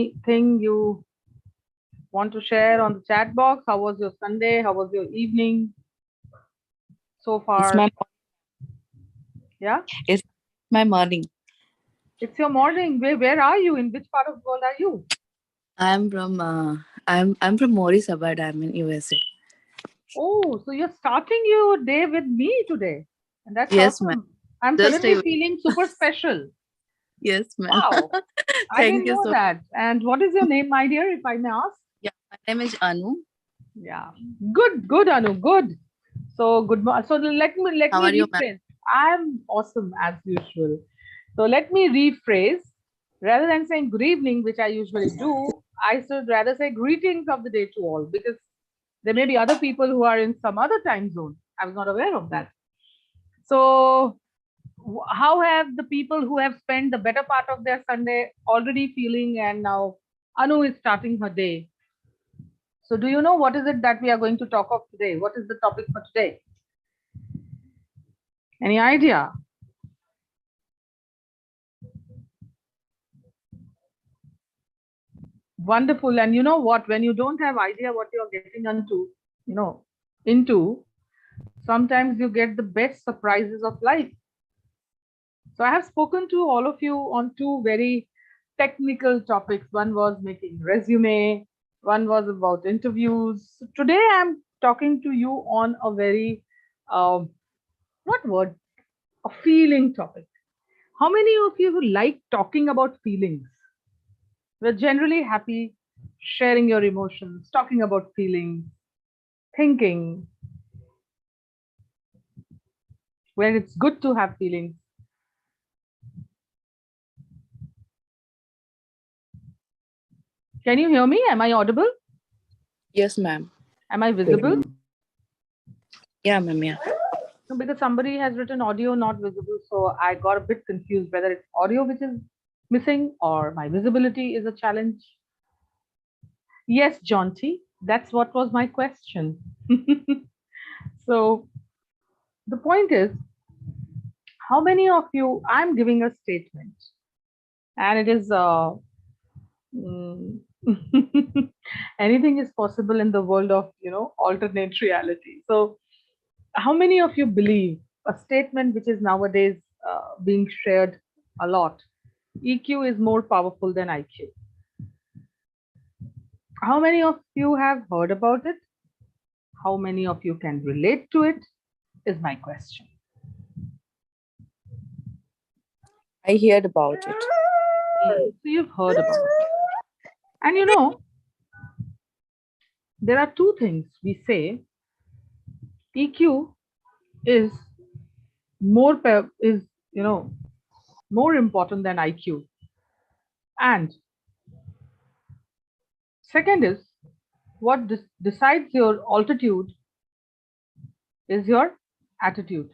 anything you want to share on the chat box? How was your Sunday? How was your evening so It's far? my Yeah, it's my morning. it's your morning. Where are you? In which part of the world are you? I'm from I'm from Morris, but I'm in USA. Oh, so you're starting your day with me today. And that's Yes, ma'am. awesome. I'm Just suddenly a feeling super special. yes, ma'am. Wow, I Thank didn't you know so. that. And what is your name, my dear, if I may ask? Yeah, my name is Anu. Yeah, good, Anu, good. So good. So let How me are you, ma'am? rephrase. I'm awesome as usual. So let me rephrase. Rather than saying good evening, which I usually do, I should rather say greetings of the day to all, because there may be other people who are in some other time zone. I was not aware of that. So how have the people who have spent the better part of their Sunday already feeling, and now Anu is starting her day? So do you know what is it that we are going to talk of today? What is the topic for today? Any idea? Wonderful. And you know what? When you don't have idea what you're getting into, sometimes you get the best surprises of life. So I have spoken to all of you on two very technical topics. One was making resume, one was about interviews. Today I'm talking to you on a very what word? A feeling topic. How many of you like talking about feelings? We're generally happy sharing your emotions, talking about feelings, thinking, where it's good to have feelings. Can you hear me? Am I audible? Yes, ma'am. Am I visible? Yeah, ma'am. Yeah. No, because somebody has written audio not visible, so I got a bit confused whether it's audio which is missing or my visibility is a challenge. Yes, Jaunty, that's what was my question. So the point is, how many of you, I'm giving a statement, and it is mm, anything is possible in the world of alternate reality. So how many of you believe a statement which is nowadays being shared a lot? EQ is more powerful than IQ. How many of you have heard about it? How many of you can relate to it? Is my question. I heard about it. So you've heard about it. And there are two things we say. EQ is is you know more important than IQ. And second is, what decides your altitude is your attitude.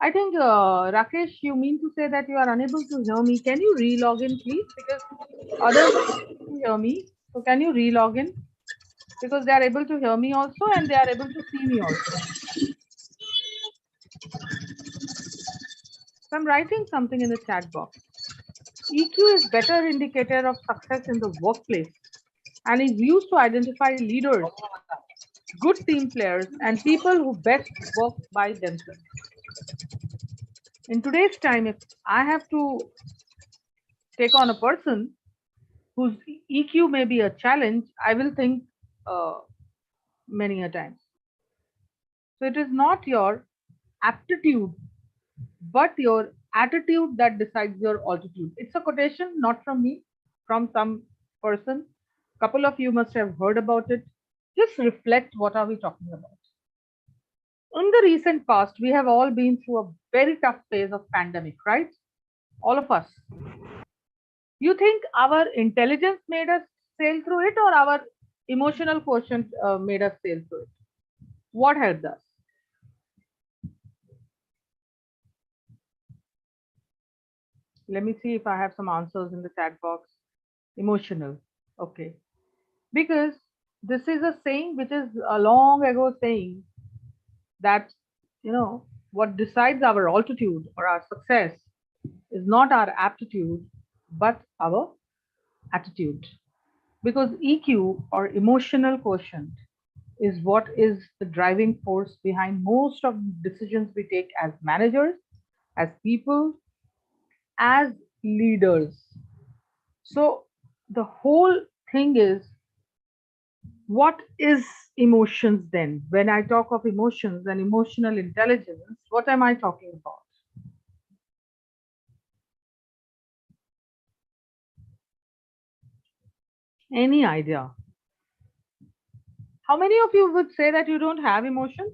I think, Rakesh, you mean to say that you are unable to hear me. Can you re-log in, please? Because others are able to hear me. So can you re-log in? Because they are able to hear me also and they are able to see me also. So I'm writing something in the chat box. EQ is better indicator of success in the workplace and is used to identify leaders, good team players, and people who best work by themselves. In today's time, if I have to take on a person whose EQ may be a challenge, I will think many a times. So it is not your aptitude, but your attitude that decides your altitude. It's a quotation, not from me, from some person. Couple of you must have heard about it. Just reflect, what are we talking about? In the recent past, we have all been through a very tough phase of pandemic, right? All of us. You think our intelligence made us sail through it, or our emotional quotient made us sail through it? What helped us? Let me see if I have some answers in the chat box. Emotional. Okay. Because this is a saying which is a long ago saying that, what decides our altitude or our success is not our aptitude, but our attitude. Because EQ, or emotional quotient, is what is the driving force behind most of the decisions we take as managers, as people, as leaders. So the whole thing is, what is emotions then? When I talk of emotions and emotional intelligence, what am I talking about? Any idea? How many of you would say that you don't have emotions?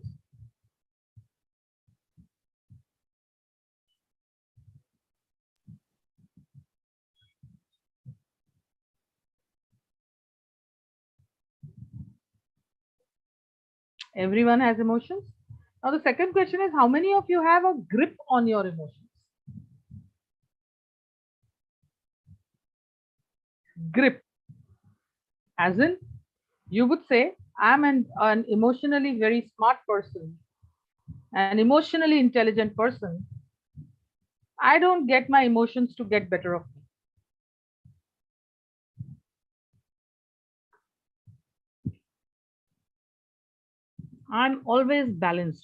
Everyone has emotions. Now, the second question is, how many of you have a grip on your emotions? Grip, as in, you would say, I'm an emotionally very smart person, an emotionally intelligent person. I don't get my emotions to get better of me. I'm always balanced.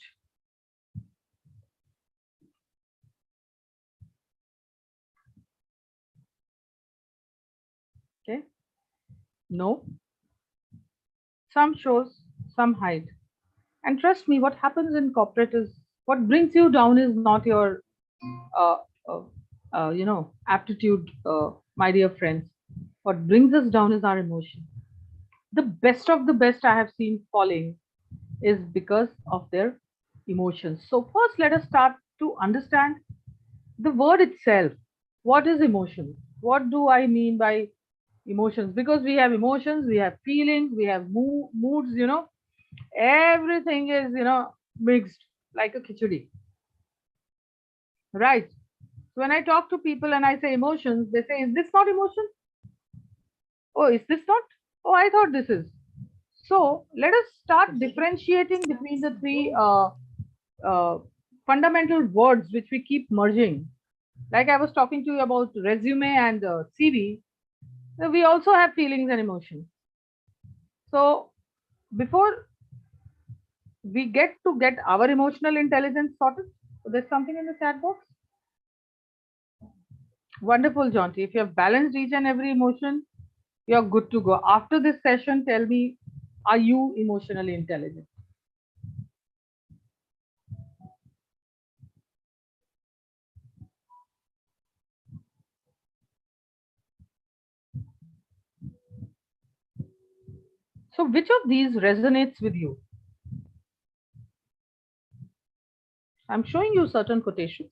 Okay. No, some shows, some hide. And trust me, what happens in corporate is, what brings you down is not your, uh, uh, aptitude, my dear friends. What brings us down is our emotion. The best of the best I have seen falling is because of their emotions. So, first, let us start to understand the word itself. What is emotion? What do I mean by emotions? Because we have emotions, we have feelings, we have moods, everything is, mixed like a khichdi, right? So when I talk to people and I say emotions, they say, is this not emotion? Oh, is this not? Oh, I thought this is. So let us start differentiating between the three uh, fundamental words which we keep merging. Like I was talking to you about resume and CV, we also have feelings and emotions. So before we get our emotional intelligence sorted, so there's something in the chat box. Wonderful, Jaunty. If you have balanced each and every emotion, you're good to go. After this session, tell me, are you emotionally intelligent? So, which of these resonates with you? I'm showing you certain quotations.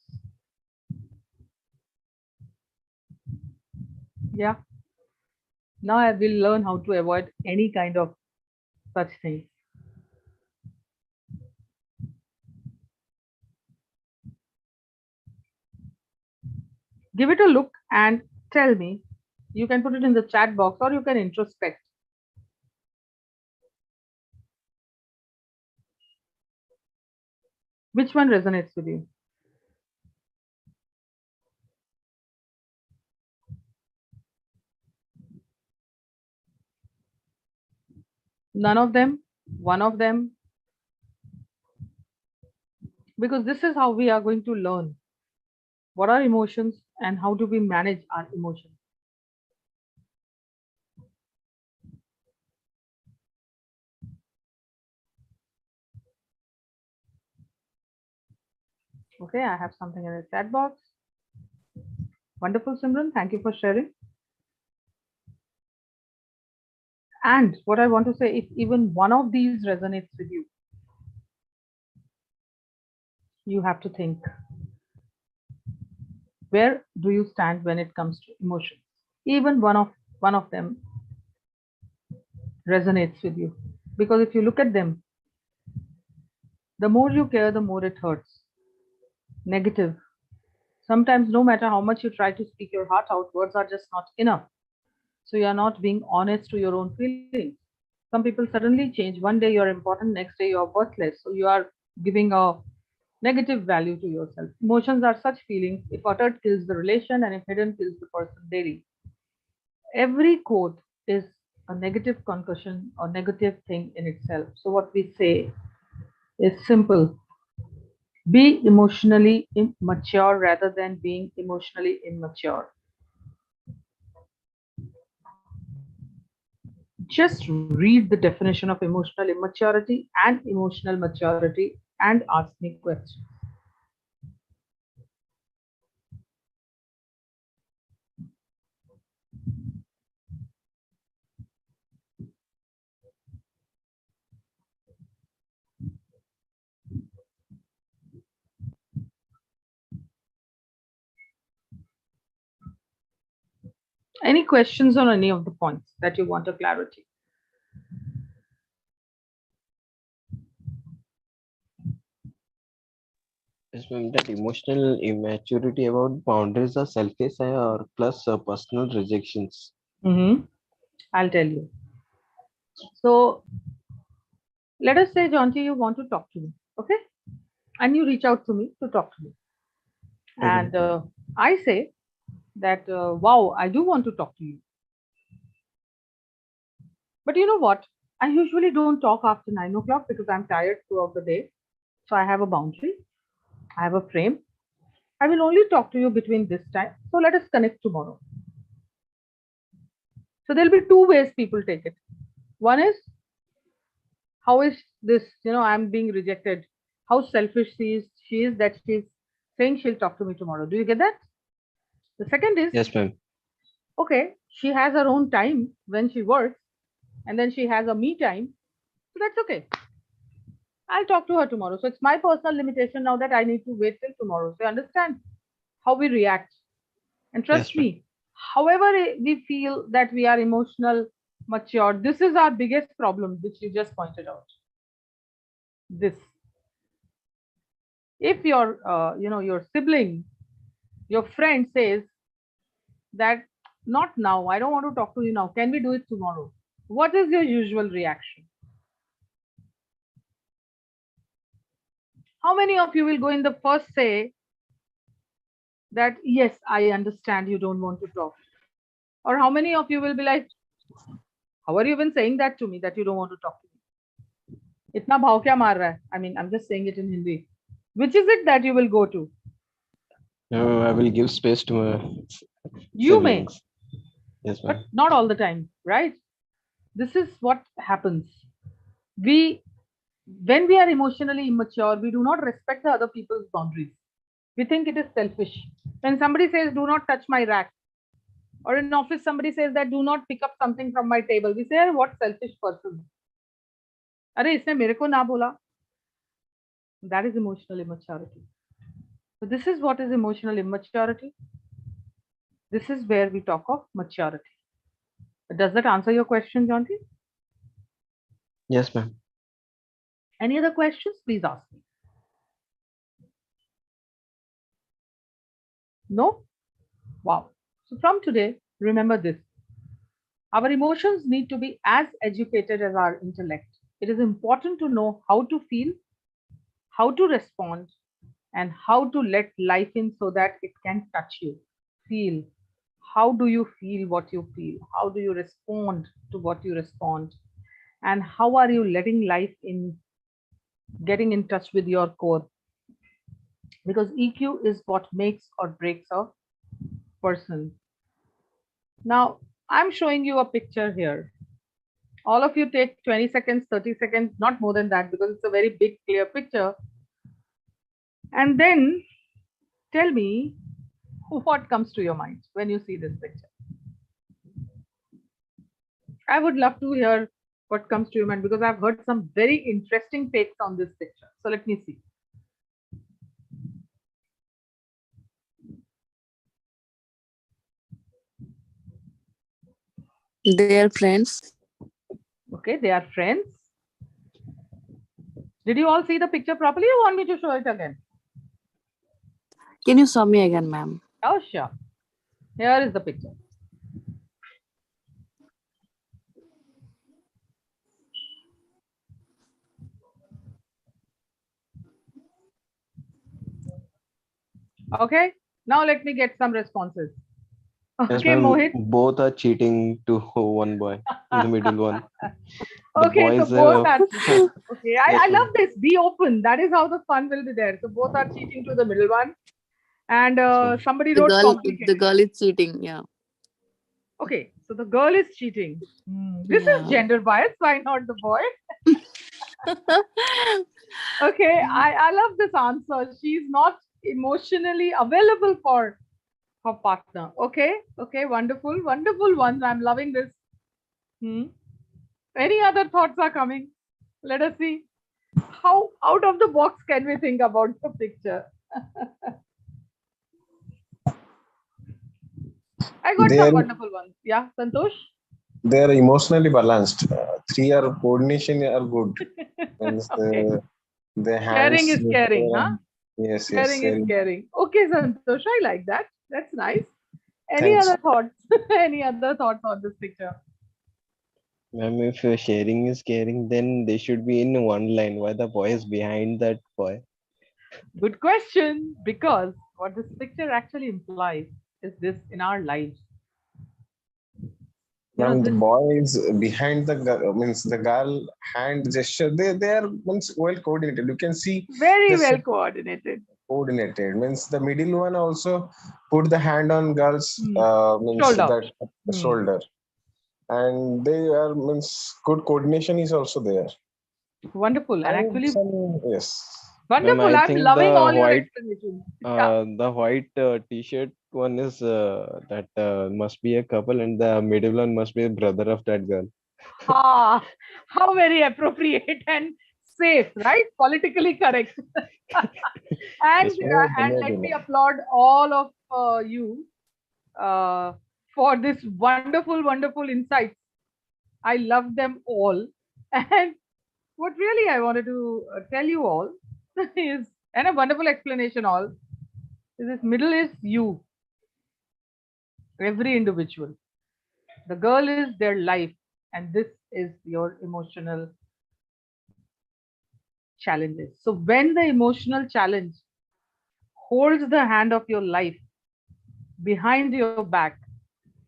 Yeah. Now I will learn how to avoid any kind of such things. Give it a look and tell me. You can put it in the chat box or you can introspect. Which one resonates with you? None of them? One of them? Because this is how we are going to learn what are emotions and how do we manage our emotions. Okay, I have something in the chat box. Wonderful, Simran. Thank you for sharing. And what I want to say, if even one of these resonates with you, you have to think, where do you stand when it comes to emotions? Even one of them resonates with you. Because if you look at them, the more you care, the more it hurts. Negative. Sometimes no matter how much you try to speak your heart out, words are just not enough. So you are not being honest to your own feelings. Some people suddenly change. One day you're important, next day you're worthless. So you are giving a Negative value to yourself. Emotions are such feelings. If uttered, kills the relation, and if hidden, kills the person daily. Every quote is a negative concussion or negative thing in itself. So, what we say is simple: be emotionally mature rather than being emotionally immature. Just read the definition of emotional immaturity and emotional maturity and ask me questions. Any questions on any of the points that you want a clarity? Yes, ma'am. That emotional immaturity about boundaries are selfish or plus personal rejections. Mm-hmm. I'll tell you. So let us say, Jonty, you want to talk to me, okay? And you reach out to me to talk to me. Okay. And I say that, wow, I do want to talk to you. But you know what? I usually don't talk after 9 o'clock because I'm tired throughout the day. So I have a boundary, I have a frame. I will only talk to you between this time. So let us connect tomorrow. So there'll be two ways people take it. One is, how is this, I'm being rejected. How selfish she is that she's saying she'll talk to me tomorrow. Do you get that? The second is, Yes, ma'am. okay, she has her own time when she works, and then she has a me time. So that's okay. I'll talk to her tomorrow. So it's my personal limitation now that I need to wait till tomorrow. So you understand how we react. And trust Yes, ma'am. me, however we feel that we are emotional mature, this is our biggest problem, which you just pointed out. This, if your sibling, your friend says that, not now, I don't want to talk to you now, can we do it tomorrow? What is your usual reaction? How many of you will go in the first say that, yes, I understand you don't want to talk? Or how many of you will be like, how are you even saying that to me, that you don't want to talk to me? Itna bhav kya maar raha hai? I mean, I'm just saying it in Hindi. Which is it that you will go to? No, I will give space to my You may, siblings. Yes, but ma'am. not all the time, right? This is what happens. We, when we are emotionally immature, we do not respect the other people's boundaries. We think it is selfish. When somebody says, do not touch my rack, or in office, somebody says that do not pick up something from my table, we say, what selfish person. अरे इसने मेरे को ना बोला. That is emotional immaturity. So this is what is emotional immaturity. This is where we talk of maturity. Does that answer your question, Jonty? Yes, ma'am. Any other questions? Please ask me. No? Wow. So from today, remember this. Our emotions need to be as educated as our intellect. It is important to know how to feel, how to respond, and how to let life in so that it can touch you. Feel. How do you feel what you feel? How do you respond to what you respond? And how are you letting life in, getting in touch with your core? Because EQ is what makes or breaks a person. Now, I'm showing you a picture here. All of you take 20 seconds, 30 seconds, not more than that, because it's a very big, clear picture. And then tell me what comes to your mind when you see this picture. I would love to hear what comes to your mind because I've heard some very interesting takes on this picture. So let me see. They are friends. Okay, they are friends. Did you all see the picture properly or want me to show it again? Can you show me again, ma'am? Oh, sure. Here is the picture. Okay. Now let me get some responses. Yes, Okay, ma'am. Mohit. Both are cheating to one boy, the middle one. The Okay, so boys both have. are cheating. Okay, I Yes, love ma'am. this. Be open. That is how the fun will be there. So both are cheating to the middle one. And Yes, ma'am. somebody wrote The complicated. girl is cheating. Yeah. Okay, so the girl is cheating. This is Yeah. gender bias. Why not the boy? Okay, I love this answer. She's not emotionally available for her partner. Okay, okay, wonderful, wonderful one. I'm loving this. Hmm. Any other thoughts are coming? Let us see. How out of the box can we think about the picture? I got some They're wonderful ones. Yeah, Santosh? they're emotionally balanced. Three are coordination are good. Means Okay. the Sharing hands. is caring, huh? Yes, yes, Sharing is sharing. caring. Okay, Santosh, I like that. That's nice. Any Thanks. other thoughts? Any other thoughts on this picture? Ma'am, if sharing is caring, then they should be in one line. Why the boy is behind that boy? Good question. Because what this picture actually implies is this in our lives. Ma'am, the This boy is behind the girl, means the girl hand gesture. They are means well coordinated. You can see very this well coordinated. coordinated. Means the middle one also put the hand on girl's Hmm. means Shoulder. that Hmm. shoulder, and they are means good coordination is also there. Wonderful. And And actually, some yes. Ma'am, wonderful. I I'm think loving all your explanations. Yeah. the white t-shirt one is that must be a couple, and the middle one must be a brother of that girl. Ah, how very appropriate and safe, right? Politically correct. and Yes, ma'am. and let me applaud all of you uh, for this wonderful, wonderful insights. I love them all. And what really I wanted to tell you all is, and a wonderful explanation all, is this middle is you, every individual. The girl is their life, and this is your emotional challenges. So when the emotional challenge holds the hand of your life behind your back,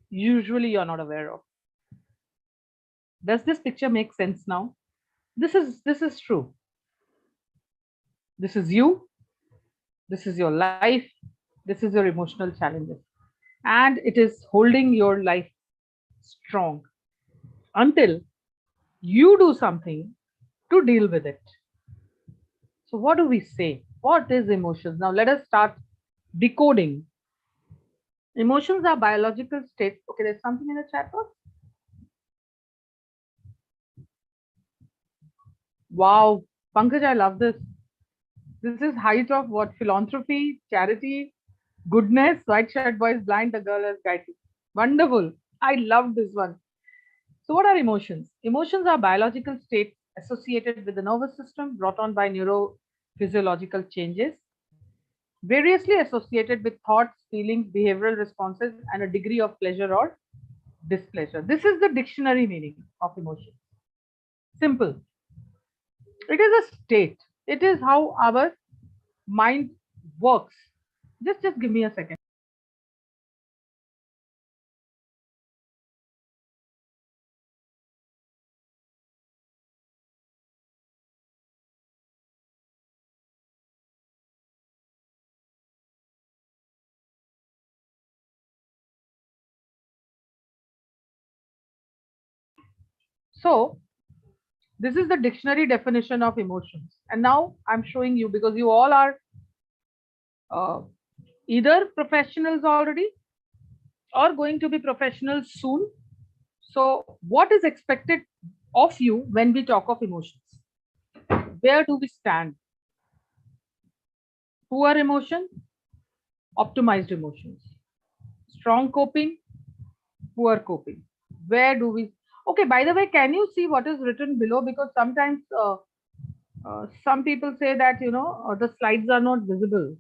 usually you're not aware of. Does this picture make sense now? This is true. This is you, this is your life, this is your emotional challenges. And it is holding your life strong until you do something to deal with it. So what do we say? What is emotions? Now let us start decoding. Emotions are biological states. Okay, there's something in the chat box. Wow, Pankaj, I love this. This is height of what? Philanthropy, charity, goodness. White shirt boy is blind, the girl is guided. Wonderful. I love this one. So, what are emotions? Emotions are biological states associated with the nervous system brought on by neurophysiological changes, variously associated with thoughts, feelings, behavioral responses, and a degree of pleasure or displeasure. This is the dictionary meaning of emotion. Simple. It is a state. It is how our mind works. Just give me a second. So, this is the dictionary definition of emotions. And now I'm showing you because you all are uh, either professionals already or going to be professionals soon. So, what is expected of you when we talk of emotions? Where do we stand? Poor emotion, optimized emotions, strong coping, poor coping. Where do we? Okay, by the way, can you see what is written below? Because sometimes some people say that the slides are not visible.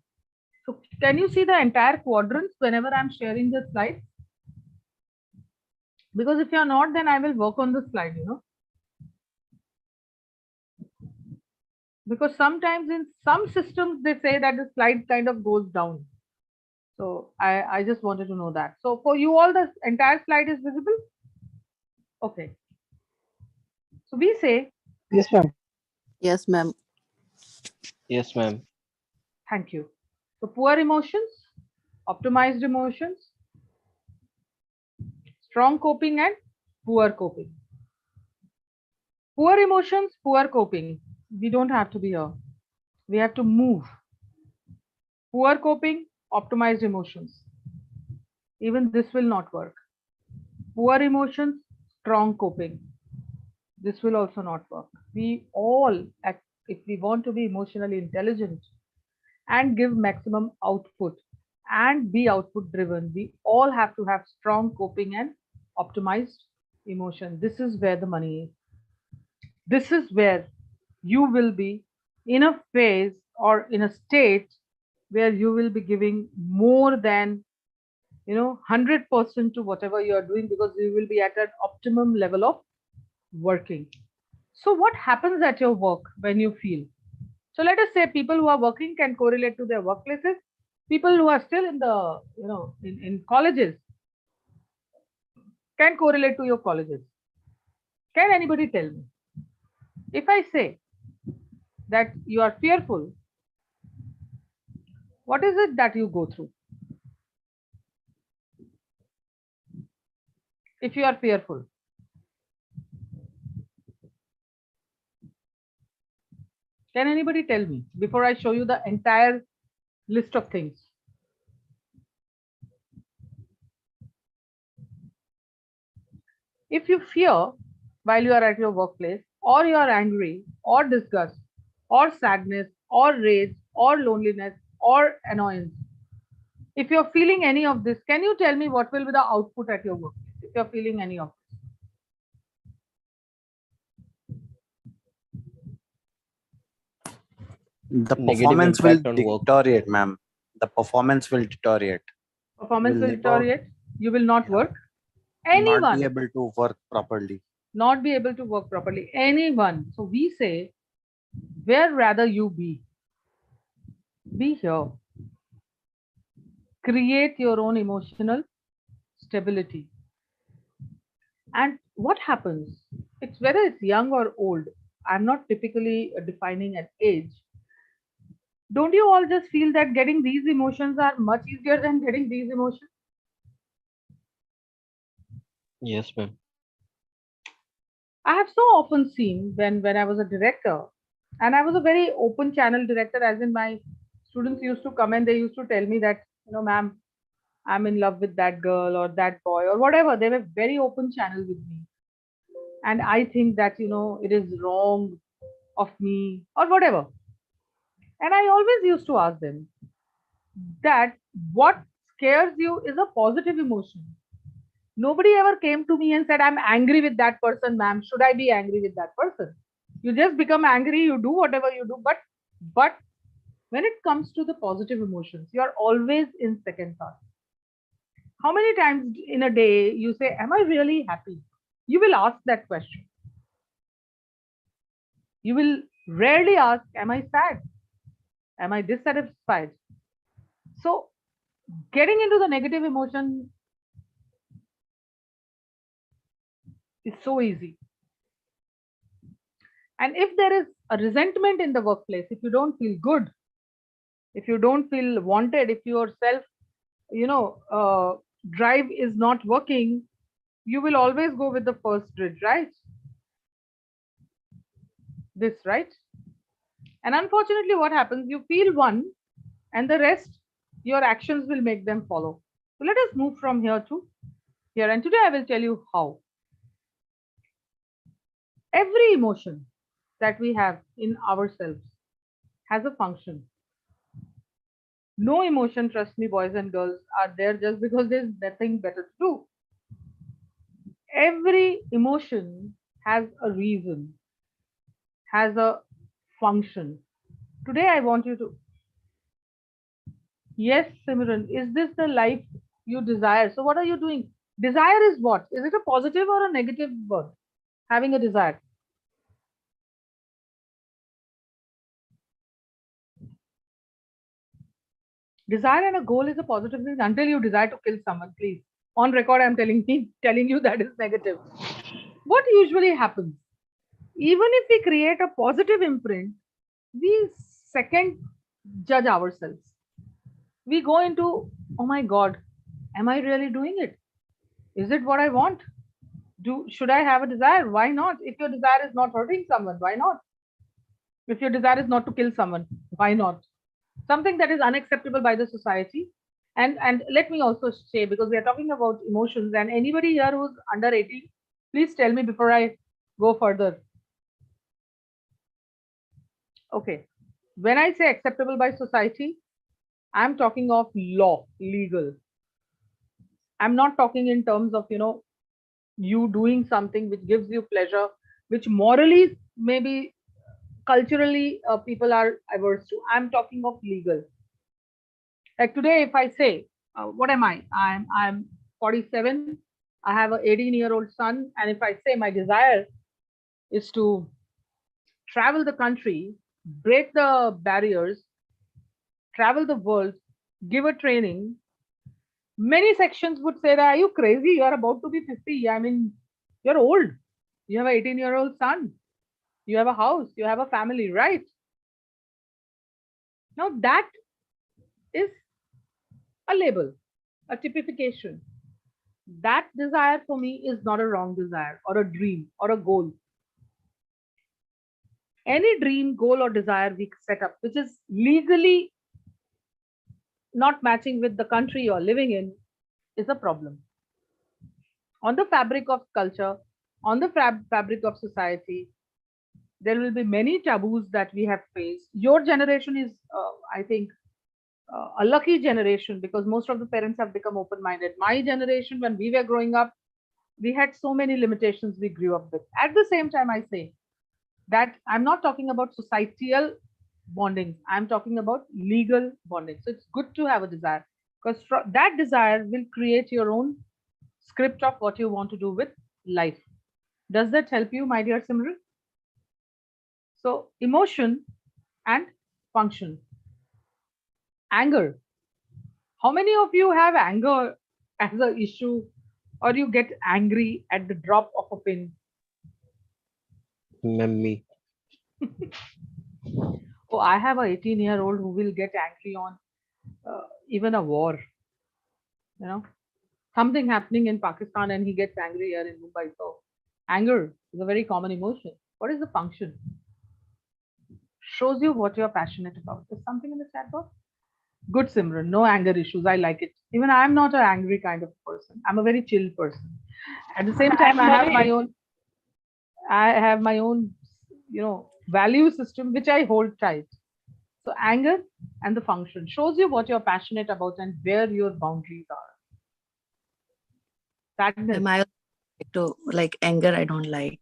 So can you see the entire quadrants whenever I'm sharing the slides? Because if you're not, then I will work on the slide. Because sometimes in some systems they say that the slide kind of goes down. So I just wanted to know that. So for you all, the entire slide is visible? Okay. So we say, Yes, ma'am. Yes, ma'am. Yes, ma'am. thank you. So poor emotions, optimized emotions, strong coping and poor coping. Poor emotions, poor coping. We don't have to be here. We have to move. Poor coping, optimized emotions. Even this will not work. Poor emotions, strong coping. This will also not work. We all, if we want to be emotionally intelligent and give maximum output and be output driven, we all have to have strong coping and optimized emotion. This is where the money is. This is where you will be in a phase or in a state where you will be giving more than 100% to whatever you are doing, because you will be at an optimum level of working. So what happens at your work when you feel? So let us say people who are working can correlate to their workplaces. People who are still in the in colleges can correlate to your colleges. Can anybody tell me, if I say that you are fearful, what is it that you go through? If you are fearful, can anybody tell me before I show you the entire list of things? If you fear while you are at your workplace, or you are angry, or disgust, or sadness, or rage, or loneliness, or annoyance, if you're feeling any of this, can you tell me what will be the output at your workplace if you're feeling any of this? The Negative performance will impact on work. deteriorate, ma'am. The performance will deteriorate. Performance will never- deteriorate. You will not Yeah. work. Not Anyone be able to work properly. not be able to work properly. Anyone. So we say, where rather you be? Be here. Create your own emotional stability. And what happens? It's whether it's young or old. I'm not typically defining an age. Don't you all just feel that getting these emotions are much easier than getting these emotions? Yes, ma'am. I have so often seen when I was a director, and I was a very open channel director, as in my students used to come and they used to tell me that, ma'am, I'm in love with that girl or that boy or whatever. They were very open channel with me. And I think that, it is wrong of me or whatever. And I always used to ask them that what scares you is a positive emotion. Nobody ever came to me and said, I'm angry with that person, ma'am. Should I be angry with that person? You just become angry, you do whatever you do. But when it comes to the positive emotions, you are always in second thought. How many times in a day you say, am I really happy? You will ask that question. You will rarely ask, am I sad? Am I dissatisfied? So getting into the negative emotion is so easy. And if there is a resentment in the workplace, if you don't feel good, if you don't feel wanted, if your self, drive is not working, you will always go with the first bridge, right? This, right? And unfortunately, what happens? You feel one, and the rest, your actions will make them follow. So let us move from here to here. And today I will tell you how. Every emotion that we have in ourselves has a function. No emotion, trust me, boys and girls, are there just because there's nothing better to do. Every emotion has a reason, has a function. Today I want you to, yes, Simran, is this the life you desire? So what are you doing? Desire is what? Is it a positive or a negative word? Having a desire. Desire and a goal is a positive thing until you desire to kill someone, please. On record, I'm telling you that is negative. What usually happens? Even if we create a positive imprint, we second judge ourselves. We go into, oh my God, am I really doing it? Is it what I want? Should I have a desire? Why not? If your desire is not hurting someone, why not? If your desire is not to kill someone, why not? Something that is unacceptable by the society. And let me also say, because we are talking about emotions, and anybody here who's under 18, please tell me before I go further. Okay. When I say acceptable by society, I'm talking of law, legal. I'm not talking in terms of, you doing something which gives you pleasure, which morally, maybe culturally, people are averse to. I'm talking of legal. Like today, if I say, what am I? I'm 47. I have a 18-year-old son, and if I say my desire is to travel the country, break the barriers, travel the world, give a training, many sections would say that, are you crazy? You're about to be 50. I mean, you're old. You have an 18-year-old son. You have a house. You have a family, right? Now, that is a label, a typification. That desire for me is not a wrong desire or a dream or a goal. Any dream, goal, or desire we set up, which is legally not matching with the country you're living in, is a problem. On the fabric of culture, on the fabric of society, there will be many taboos that we have faced. Your generation is, I think, a lucky generation because most of the parents have become open minded. My generation, when we were growing up, we had so many limitations we grew up with. At the same time, I say that I'm not talking about societal bonding, I'm talking about legal bonding. So it's good to have a desire because that desire will create your own script of what you want to do with life. Does that help you, my dear Simran? So, emotion and function. Anger. How many of you have anger as an issue, or you get angry at the drop of a pin? Me. Oh, I have a 18-year-old who will get angry on even a war. You know, something happening in Pakistan and he gets angry here in Mumbai. So, anger is a very common emotion. What is the function? Shows you what you're passionate about. There's something in the chat box. Good, Simran. No anger issues. I like it. Even I'm not an angry kind of person. I'm a very chill person. At the same time, I have my own, value system which I hold tight. So anger and the function shows you what you're passionate about and where your boundaries are. Sadness. Am I to like anger? I don't like.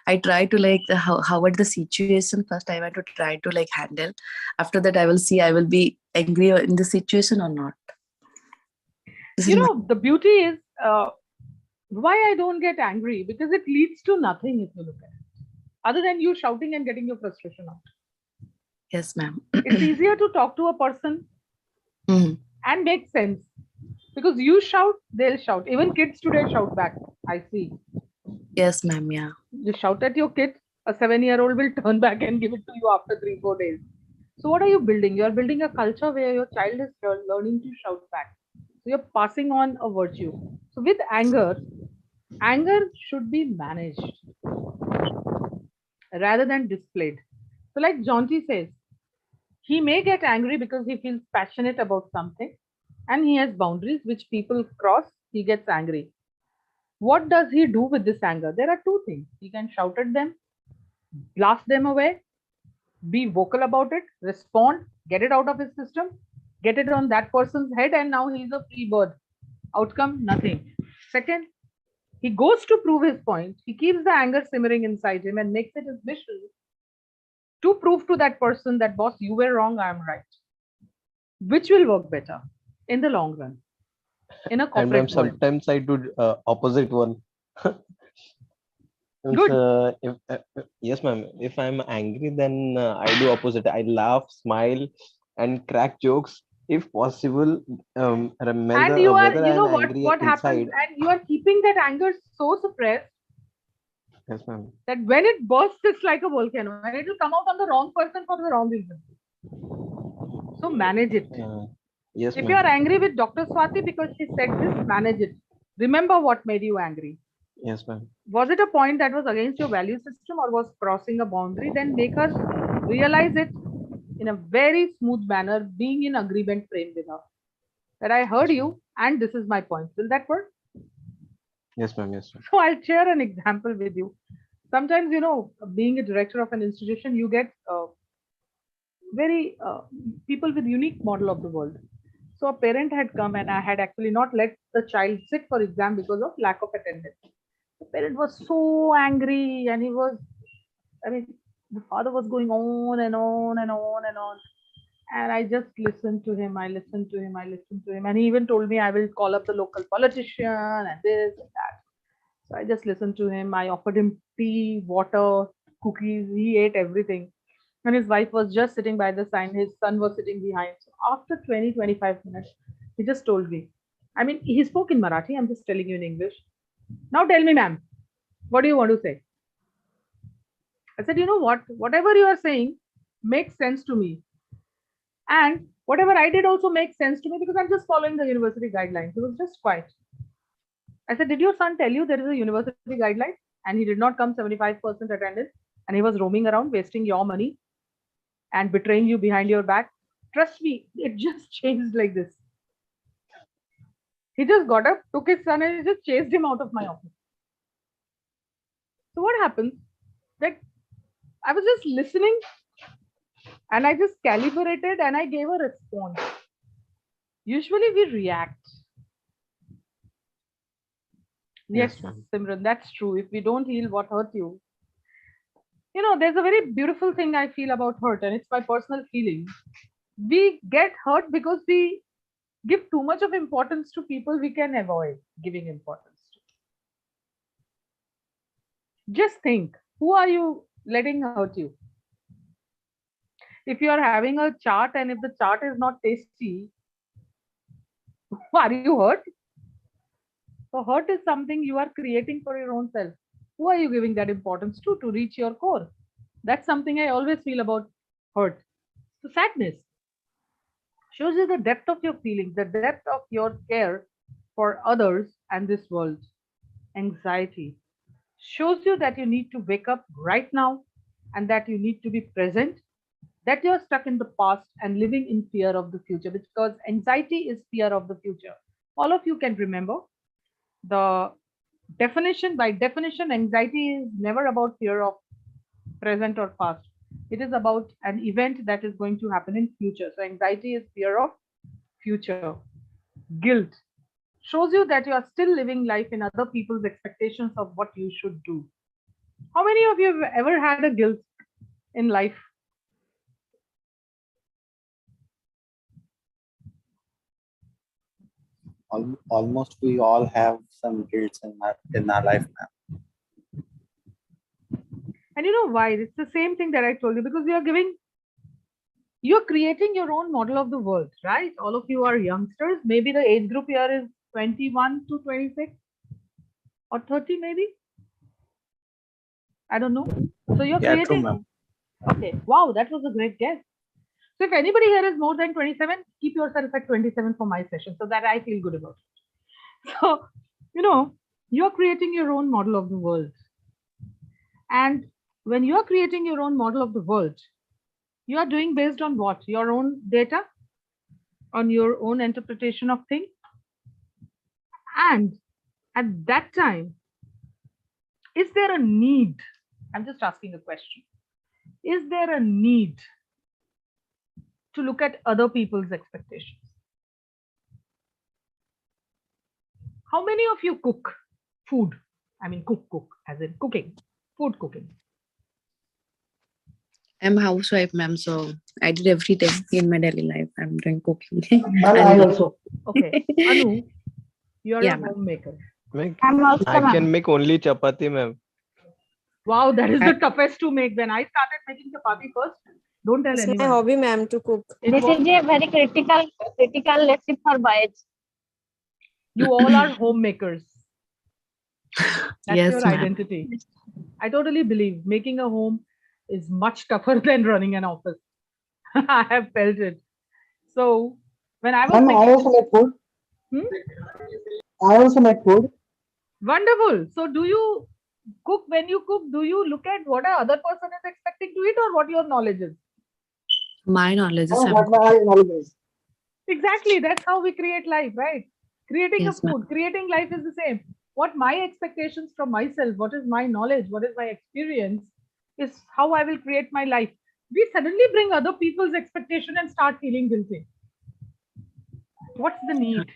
I try to like how the situation first. I want to try to like handle. After that, I will see. I will be angry in the situation or not. This is The beauty is why I don't get angry because it leads to nothing if you look at it, other than you shouting and getting your frustration out. yes, ma'am. It's easier to talk to a person Mhm. and make sense because you shout, they'll shout. Even kids today shout back. I see. Yes, ma'am. Yeah. You shout at your kid, a 7-year-old will turn back and give it to you after 3-4 days. So what are you building? You're building a culture where your child is learning to shout back. So you're passing on a virtue. So with anger should be managed rather than displayed. So like Jonty says, he may get angry because he feels passionate about something and he has boundaries which people cross, he gets angry. What does he do with this anger? There are two things. He can shout at them, blast them away, be vocal about it, respond, get it out of his system, get it on that person's head, and now he's a free bird. Outcome, nothing. Second, he goes to prove his point. He keeps the anger simmering inside him and makes it his mission to prove to that person that, boss, you were wrong, I'm right. Which will work better in the long run in a And ma'am, corporate world? sometimes I do opposite one. Means, Good. if yes, ma'am. If I'm angry, then I do opposite. I laugh, smile, and crack jokes if possible, And you are, whether you I am know angry what happens, inside. and you are keeping that anger so suppressed Yes, ma'am. that when it bursts, it's like a volcano, and it will come out on the wrong person for the wrong reason. So manage it. Yes, If you are ma'am. angry with Dr. Swati because she said this, manage it. Remember what made you angry. Yes, ma'am. Was it a point that was against your value system or was crossing a boundary? Then make her realize it in a very smooth manner, being in agreement frame with her. That I heard you and this is my point. Will that work? Yes, ma'am. Yes, ma'am. So I'll share an example with you. Sometimes, being a director of an institution, you get very people with unique model of the world. So a parent had come and I had actually not let the child sit for exam because of lack of attendance. The parent was so angry and he was, I mean, the father was going on and on and on and on. And I just listened to him. I listened to him. I listened to him. And he even told me I will call up the local politician and this and that. So I just listened to him. I offered him tea, water, cookies. He ate everything. And his wife was just sitting by the side. His son was sitting behind. So after 20-25 minutes, he just told me. I mean, he spoke in Marathi. I'm just telling you in English. Now tell me, ma'am, what do you want to say? I said, you know what? Whatever you are saying makes sense to me. And whatever I did also makes sense to me because I'm just following the university guidelines. He was just quiet. I said, did your son tell you there is a university guideline? And he did not come 75% attendance. And he was roaming around, wasting your money and betraying you behind your back. Trust me, it just changed like this. He just got up, took his son, and he just chased him out of my office. So what happens? That I was just listening and I just calibrated and I gave a response. Usually we react. Yes, Yes, ma'am. Simran, that's true. If we don't heal what hurt you, there's a very beautiful thing I feel about hurt, and it's my personal feeling. We get hurt because we give too much of importance to people we can avoid giving importance to. Just think, who are you letting hurt you? If you are having a chart and if the chart is not tasty, are you hurt? So hurt is something you are creating for your own self. Who are you giving that importance to reach your core? That's something I always feel about hurt. So sadness shows you the depth of your feelings, the depth of your care for others and this world. Anxiety shows you that you need to wake up right now and that you need to be present, that you're stuck in the past and living in fear of the future because anxiety is fear of the future. All of you can remember the definition. By definition, anxiety is never about fear of present or past. It is about an event that is going to happen in future. So anxiety is fear of future. Guilt shows you that you are still living life in other people's expectations of what you should do. How many of you have ever had a guilt in life? Almost we all have some guilt in our life now. And you know why? It's the same thing that I told you because you're creating your own model of the world, right? All of you are youngsters. Maybe the age group here is 21 to 26 or 30, maybe. I don't know. So you're Yeah, true, creating. ma'am. Okay. Wow, that was a great guess. So if anybody here is more than 27, keep yourself at 27 for my session so that I feel good about it. So, you're creating your own model of the world. And when you're creating your own model of the world, you are doing based on what? Your own data, on your own interpretation of things. And at that time, is there a need? I'm just asking a question. Is there a need to look at other people's expectations? How many of you cook food? I mean, cook, as in cooking, food cooking. I'm a housewife, ma'am, so I did everything in my daily life. I'm doing cooking. Well, I And- also. Okay. Anu, you're Yeah, a ma'am. homemaker. I'm also I ma'am. can make only chapati, ma'am. Wow, that is the toughest to make. When I started making chapati first, Don't tell It's my anyone. hobby, ma'am, to cook. It This was, is a very critical lesson for boys. you all are homemakers. That's Yes, your ma'am. identity. I totally believe making a home is much tougher than running an office. I have felt it. So when I was Ma'am, I making, also make food. Hmm? I also make food. Wonderful. So do you cook? When you cook, do you look at what a other person is expecting to eat or what your knowledge is? My knowledge is Oh, I'm what my knowledge is. Exactly. That's how we create life, right? Creating a Yes, ma'am. food, creating life is the same. What my expectations from myself, what is my knowledge, what is my experience, is how I will create my life. We suddenly bring other people's expectation and start feeling guilty. What's the need?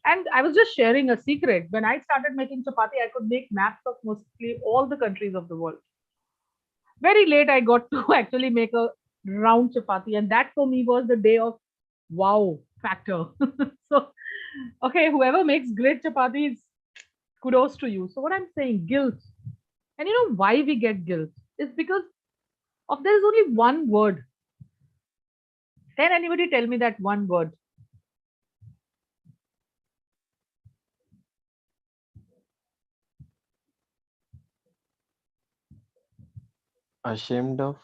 And I was just sharing a secret. When I started making chapati, I could make maps of mostly all the countries of the world. Very late, I got to actually make a round chapati, and that for me was the day of wow factor. So, okay, whoever makes great chapatis, kudos to you. So, what I'm saying, guilt. And you know why we get guilt? Is because of there's only one word. Can anybody tell me that one word? Ashamed of.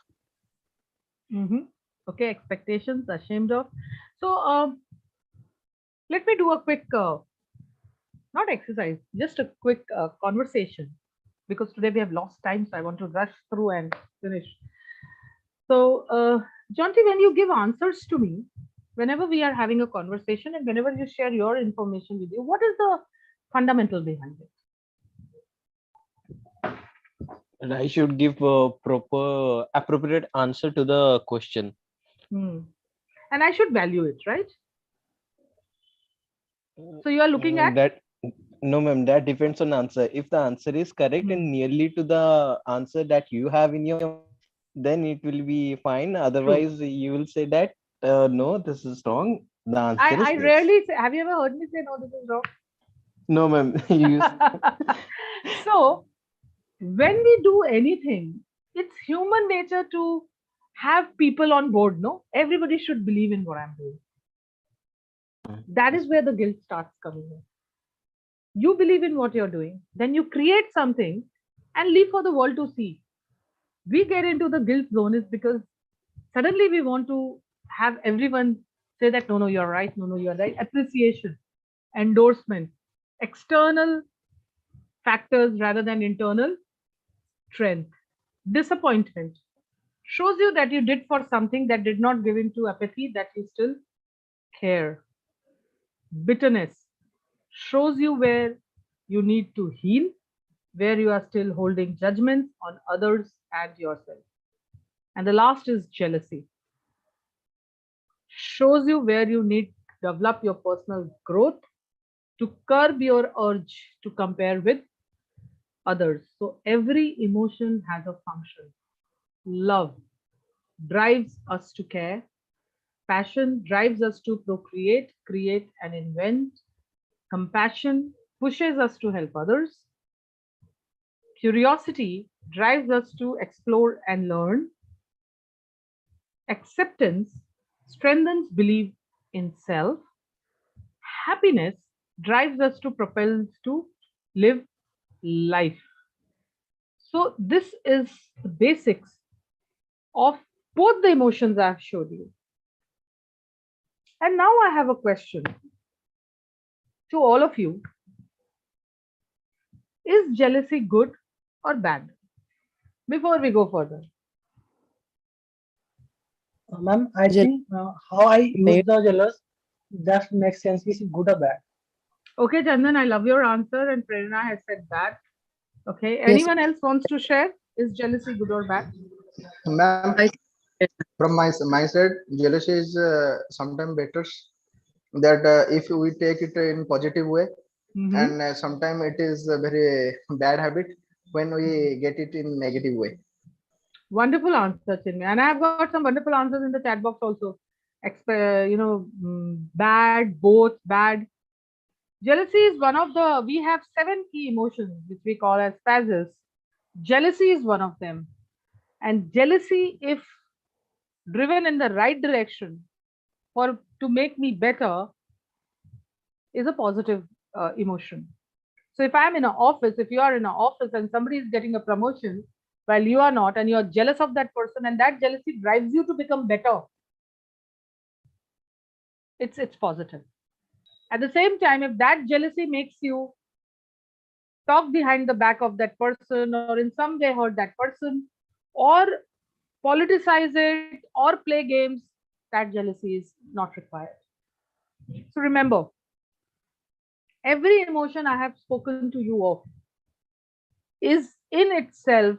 Okay, expectations, ashamed of. So, let me do a quick, not exercise, just a quick conversation because today we have lost time, so I want to rush through and finish. So, Jonty, when you give answers to me, whenever we are having a conversation and whenever you share your information with you, what is the fundamental behind it? And I should give a proper, appropriate answer to the question. And I should value it, right? So you are looking at That. No, ma'am, that depends on answer. If the answer is correct and nearly to the answer that you have in your mind, then it will be fine. Otherwise, you will say that no, this is wrong. The answer is I this. rarely say, have you ever heard me say no, this is wrong? No, ma'am. You So when we do anything, it's human nature to have people on board. No, everybody should believe in what I'm doing. That is where the guilt starts coming in. You believe in what you're doing, then you create something and leave for the world to see. We get into the guilt zone is because suddenly we want to have everyone say that no, no, you're right, no, no, you're right. Appreciation, endorsement, external factors rather than internal strength. Disappointment shows you that you did for something that did not give into apathy, that you still care. Bitterness shows you where you need to heal, where you are still holding judgments on others and yourself. And the last is jealousy. Shows you where you need to develop your personal growth to curb your urge to compare with others. So every emotion has a function. Love drives us to care. Passion drives us to procreate, create, and invent. Compassion pushes us to help others. Curiosity drives us to explore and learn. Acceptance strengthens belief in self. Happiness drives us to propel to live life. So, this is the basics of both the emotions I've showed you. And now I have a question to all of you. Is jealousy good or bad? Before we go further. Ma'am, I think how I use the jealous, that makes sense. Is it good or bad? Okay, Chandan, I love your answer, and Prerna has said that. Okay, anyone else wants to share? Is jealousy good or bad? Ma'am, from my side, jealousy is sometimes better that if we take it in positive way, and sometimes it is a very bad habit when we get it in negative way. Wonderful answer, Chinmay. And I've got some wonderful answers in the chat box also. Bad, both, bad. Jealousy is one of the, we have 7 key emotions, which we call as phases. Jealousy is one of them. And jealousy, if driven in the right direction to make me better is a positive emotion. So if I'm in an office, if you are in an office and somebody is getting a promotion while you are not, and you're jealous of that person, and that jealousy drives you to become better, it's positive. At the same time, if that jealousy makes you talk behind the back of that person, or in some way hurt that person, or politicize it, or play games, that jealousy is not required. So remember, every emotion I have spoken to you of is in itself,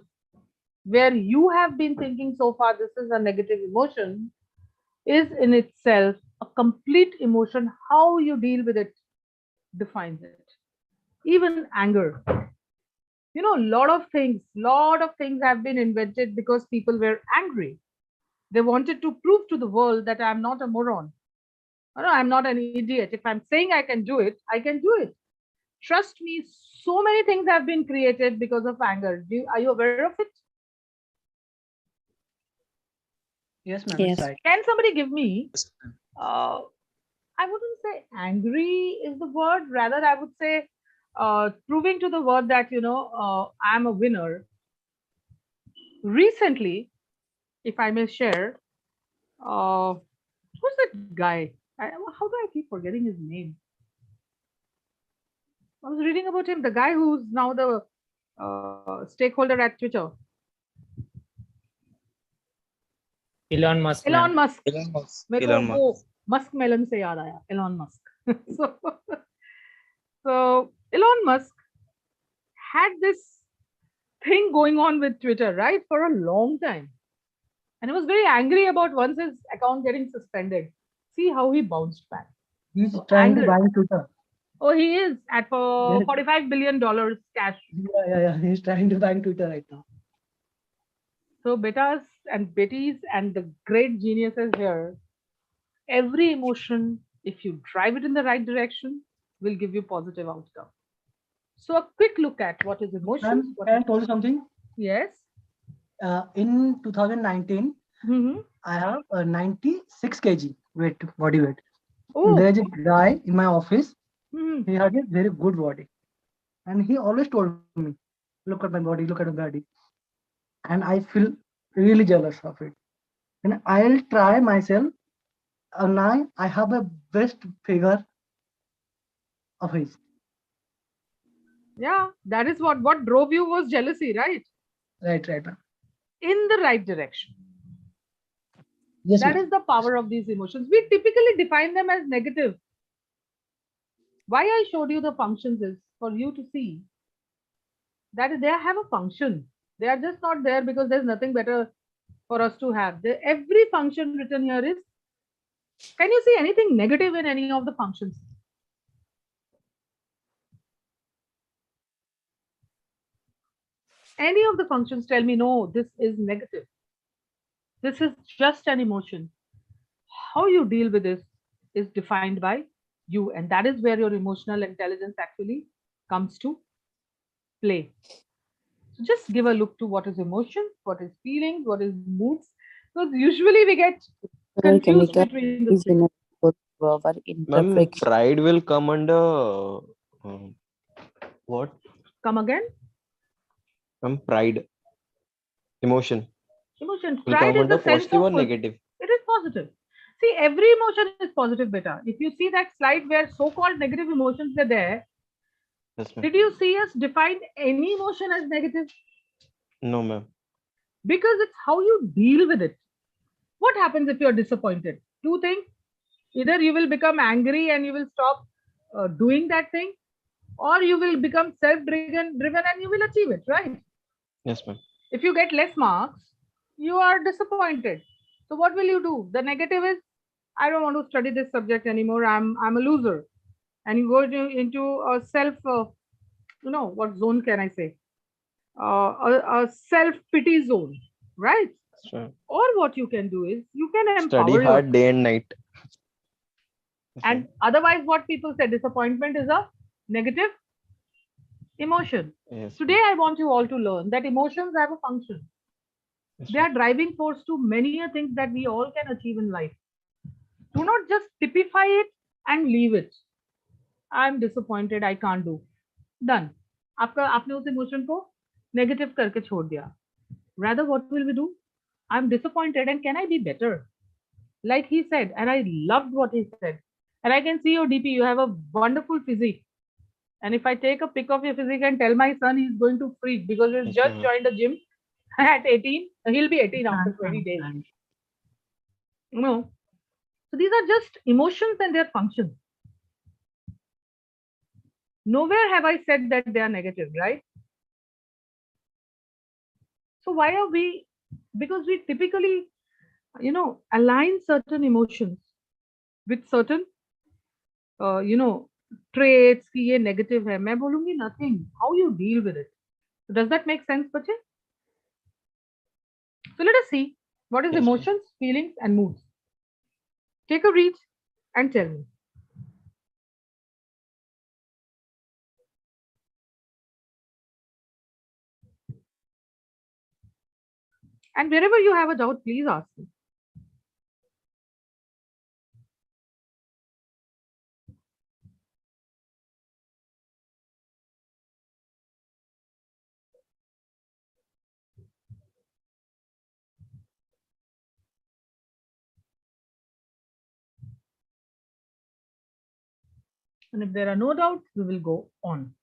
where you have been thinking so far this is a negative emotion, is in itself a complete emotion. How you deal with it defines it. Even anger. You know, lot of things have been invented because people were angry. They wanted to prove to the world that I'm not a moron. No, I'm not an idiot. If I'm saying I can do it, I can do it. Trust me, so many things have been created because of anger. Are you aware of it? Yes, ma'am. Yes. It's right. Can somebody give me, I wouldn't say angry is the word, rather I would say proving to the world that, I'm a winner. Recently, if I may share, who's that guy? How do I keep forgetting his name? I was reading about him, the guy who's now the stakeholder at Twitter. Elon Musk. Elon ma'am. Musk. Elon Musk. मेरे को Elon वो Musk. Musk melon से याद आया, Elon Musk. So Elon Musk had this thing going on with Twitter, right, for a long time. And he was very angry about once his account getting suspended. See how he bounced back. He's So trying to anger. buy Twitter. Oh, he is at for Yeah. $45 billion cash. Yeah. He's trying to buy Twitter right now. So betas and betties and the great geniuses here, every emotion, if you drive it in the right direction, will give you positive outcome. So a quick look at what is emotion. Ma'am, can I tell you something? Yes. In 2019, Mm-hmm. I have a 96 kg body weight. Oh. There's a guy in my office. Mm-hmm. He had a very good body, and he always told me, "Look at my body, look at my body," and I feel really jealous of it. And I'll try myself. And now I have a best figure of his. Yeah, that is what drove you was jealousy, right? Right, ma'am. In the right direction. Yes, That ma'am. is the power of these emotions. We typically define them as negative. Why I showed you the functions is for you to see that they have a function. They are just not there because there's nothing better for us to have. Every function written here is, can you see anything negative in any of the functions? Any of the functions tell me, no, this is negative. This is just an emotion. How you deal with this is defined by you, and that is where your emotional intelligence actually comes to play. So just give a look to what is emotion, what is feelings, what is moods. Because usually we get confused between the two. Ma'am, pride will come under what? Come again? Ma'am, pride. Emotion. Emotion. Will Pride come is the under sense positive or of negative? It is positive. See, every emotion is positive, beta. If you see that slide where so-called negative emotions are there, Yes, ma'am. did you see us define any emotion as negative? No, ma'am. Because it's how you deal with it. What happens if you're disappointed? Two things. Either you will become angry and you will stop doing that thing, or you will become self-driven and you will achieve it, right? Yes, ma'am. If you get less marks, you are disappointed. So what will you do? The negative is, I don't want to study this subject anymore. I'm a loser. And you go into a self, what zone can I say? A self-pity zone, right? Sure. Or what you can do is you can empower Study hard yourself. day and night. Yes, And ma'am. otherwise, what people say, disappointment is a negative emotion. Yes, Today, I want you all to learn that emotions have a function. They are driving force to many things that we all can achieve in life. Do not just typify it and leave it. I'm disappointed, I can't do. Done. आपने उस emotion को negative करके छोड़ दिया. Rather, what will we do? I'm disappointed and can I be better? Like he said, and I loved what he said. And I can see your DP, you have a wonderful physique. And if I take a pic of your physique and tell my son, he's going to freak because he's just joined the gym at 18. He'll be 18 after 20 days. You know, so these are just emotions and their functions. Nowhere have I said that they are negative, right? So why are we? Because we typically, align certain emotions with certain, traits कि ये negative है. मैं बोलूँगी nothing. How you deal with it. So does that make sense, बच्चे? So let us see what is emotions, feelings, and moods. Take a read and tell me. And wherever you have a doubt, please ask me. And if there are no doubts, we will go on.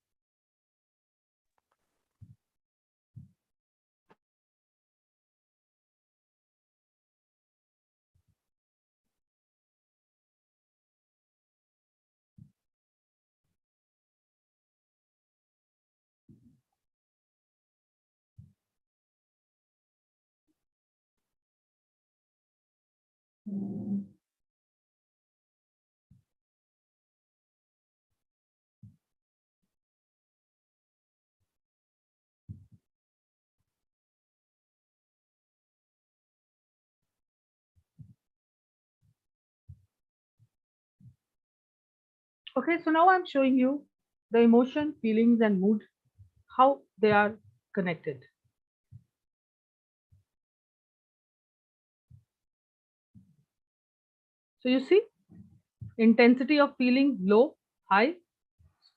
Okay, so now I'm showing you the emotion, feelings, and mood, how they are connected. So you see, intensity of feeling low, high,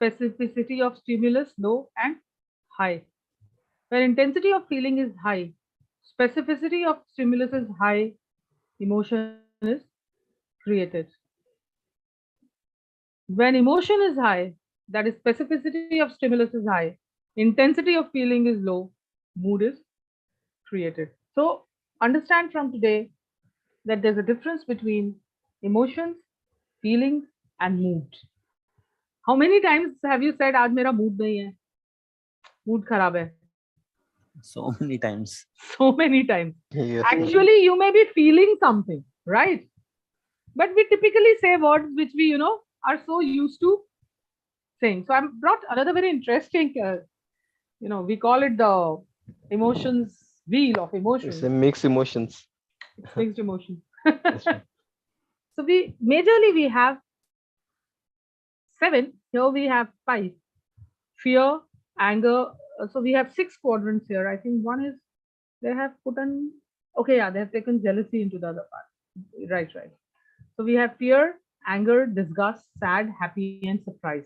specificity of stimulus low and high. When intensity of feeling is high, specificity of stimulus is high, emotion is created. When emotion is high, that is specificity of stimulus is high, intensity of feeling is low, mood is created. So understand from today that there's a difference between emotions, feelings, and mood. How many times have you said, "Aaj mera mood nahi hai, mood kharab hai"? So many times. So many times. Yes, Actually, you may be feeling something, right? But we typically say words which we, are so used to saying. So I brought another very interesting, we call it the emotions wheel of it's emotions. a mixed emotions. It's mixed emotions. Yes, ma'am. So we have 7. Here we have 5. Fear, anger. So we have 6 quadrants here. I think one is they have put on. Okay, yeah, they have taken jealousy into the other part. Right. So we have fear, anger, disgust, sad, happy, and surprise.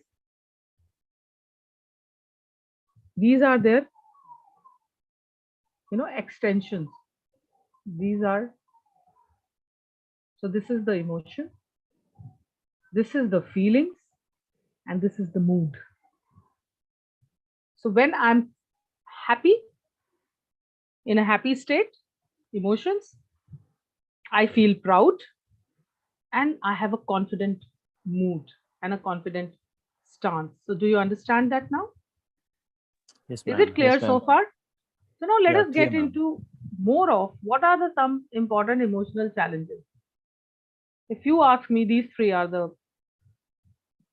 These are their, extensions. These are. So this is the emotion. This is the feelings, and this is the mood. So when I'm happy, in a happy state, emotions, I feel proud, and I have a confident mood and a confident stance. So do you understand that now? Yes, Is ma'am. it clear Yes, so ma'am. far? So now let Yeah, us get clear, ma'am. into more of what are some important emotional challenges. If you ask me, these 3 are the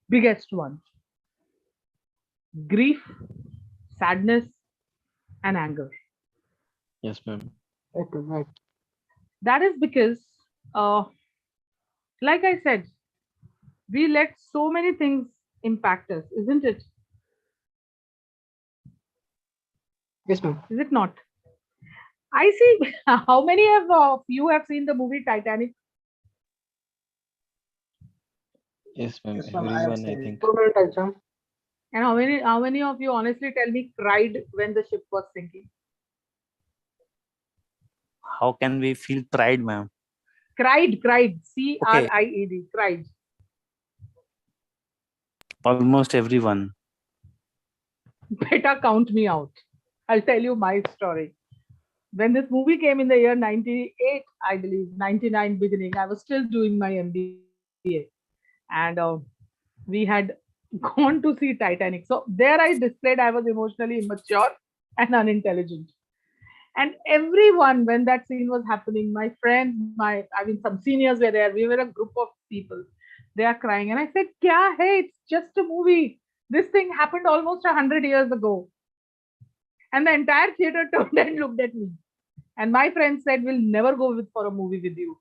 biggest ones: grief, sadness, and anger. Yes, ma'am. Right. That is because, like I said, we let so many things impact us, isn't it? Yes, ma'am. Is it not? I see. How many of you have seen the movie Titanic? Yes, ma'am. Yes, ma'am. I have Everyone, I seen think. so many times, ma'am. And how many of you honestly tell me cried when the ship was sinking? How can we feel pride, ma'am? Cried. Okay, CRIED. Cried. almost everyone. Better count me out. I'll tell you my story. When this movie came in the year 98, I believe, 99 beginning, I was still doing my MBA. And we had gone to see Titanic. So there I displayed I was emotionally immature and unintelligent. And everyone, when that scene was happening, my friends, some seniors were there. We were a group of people. They are crying. And I said, Kya hai? It's just a movie. This thing happened almost 100 years ago. And the entire theater turned and looked at me. And my friend said, we'll never go for a movie with you.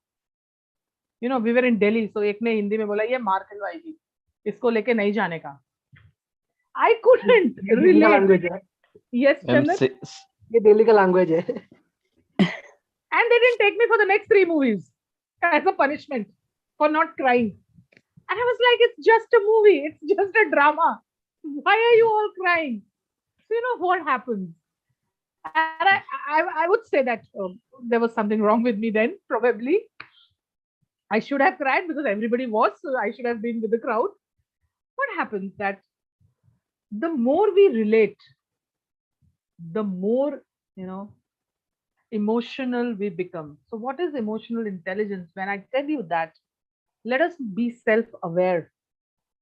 You know, we were in Delhi. So एक ने हिंदी में बोला ये मार खिलवाएगी, इसको लेके नहीं जाने का. I couldn't ये दिल्ली का relate. लैंग्वेज है. Yes, Ma'am, Chandan. ये दिल्ली का लैंग्वेज है. And they didn't take me for the next 3 movies as a punishment for not crying. And I was like, it's just a movie. It's just a drama. Why are you all crying? So you know what happens. And I would say that there was something wrong with me then, probably. I should have cried because everybody was, so I should have been with the crowd. What happens that the more we relate, the more, emotional we become. So what is emotional intelligence? When I tell you that, let us be self-aware.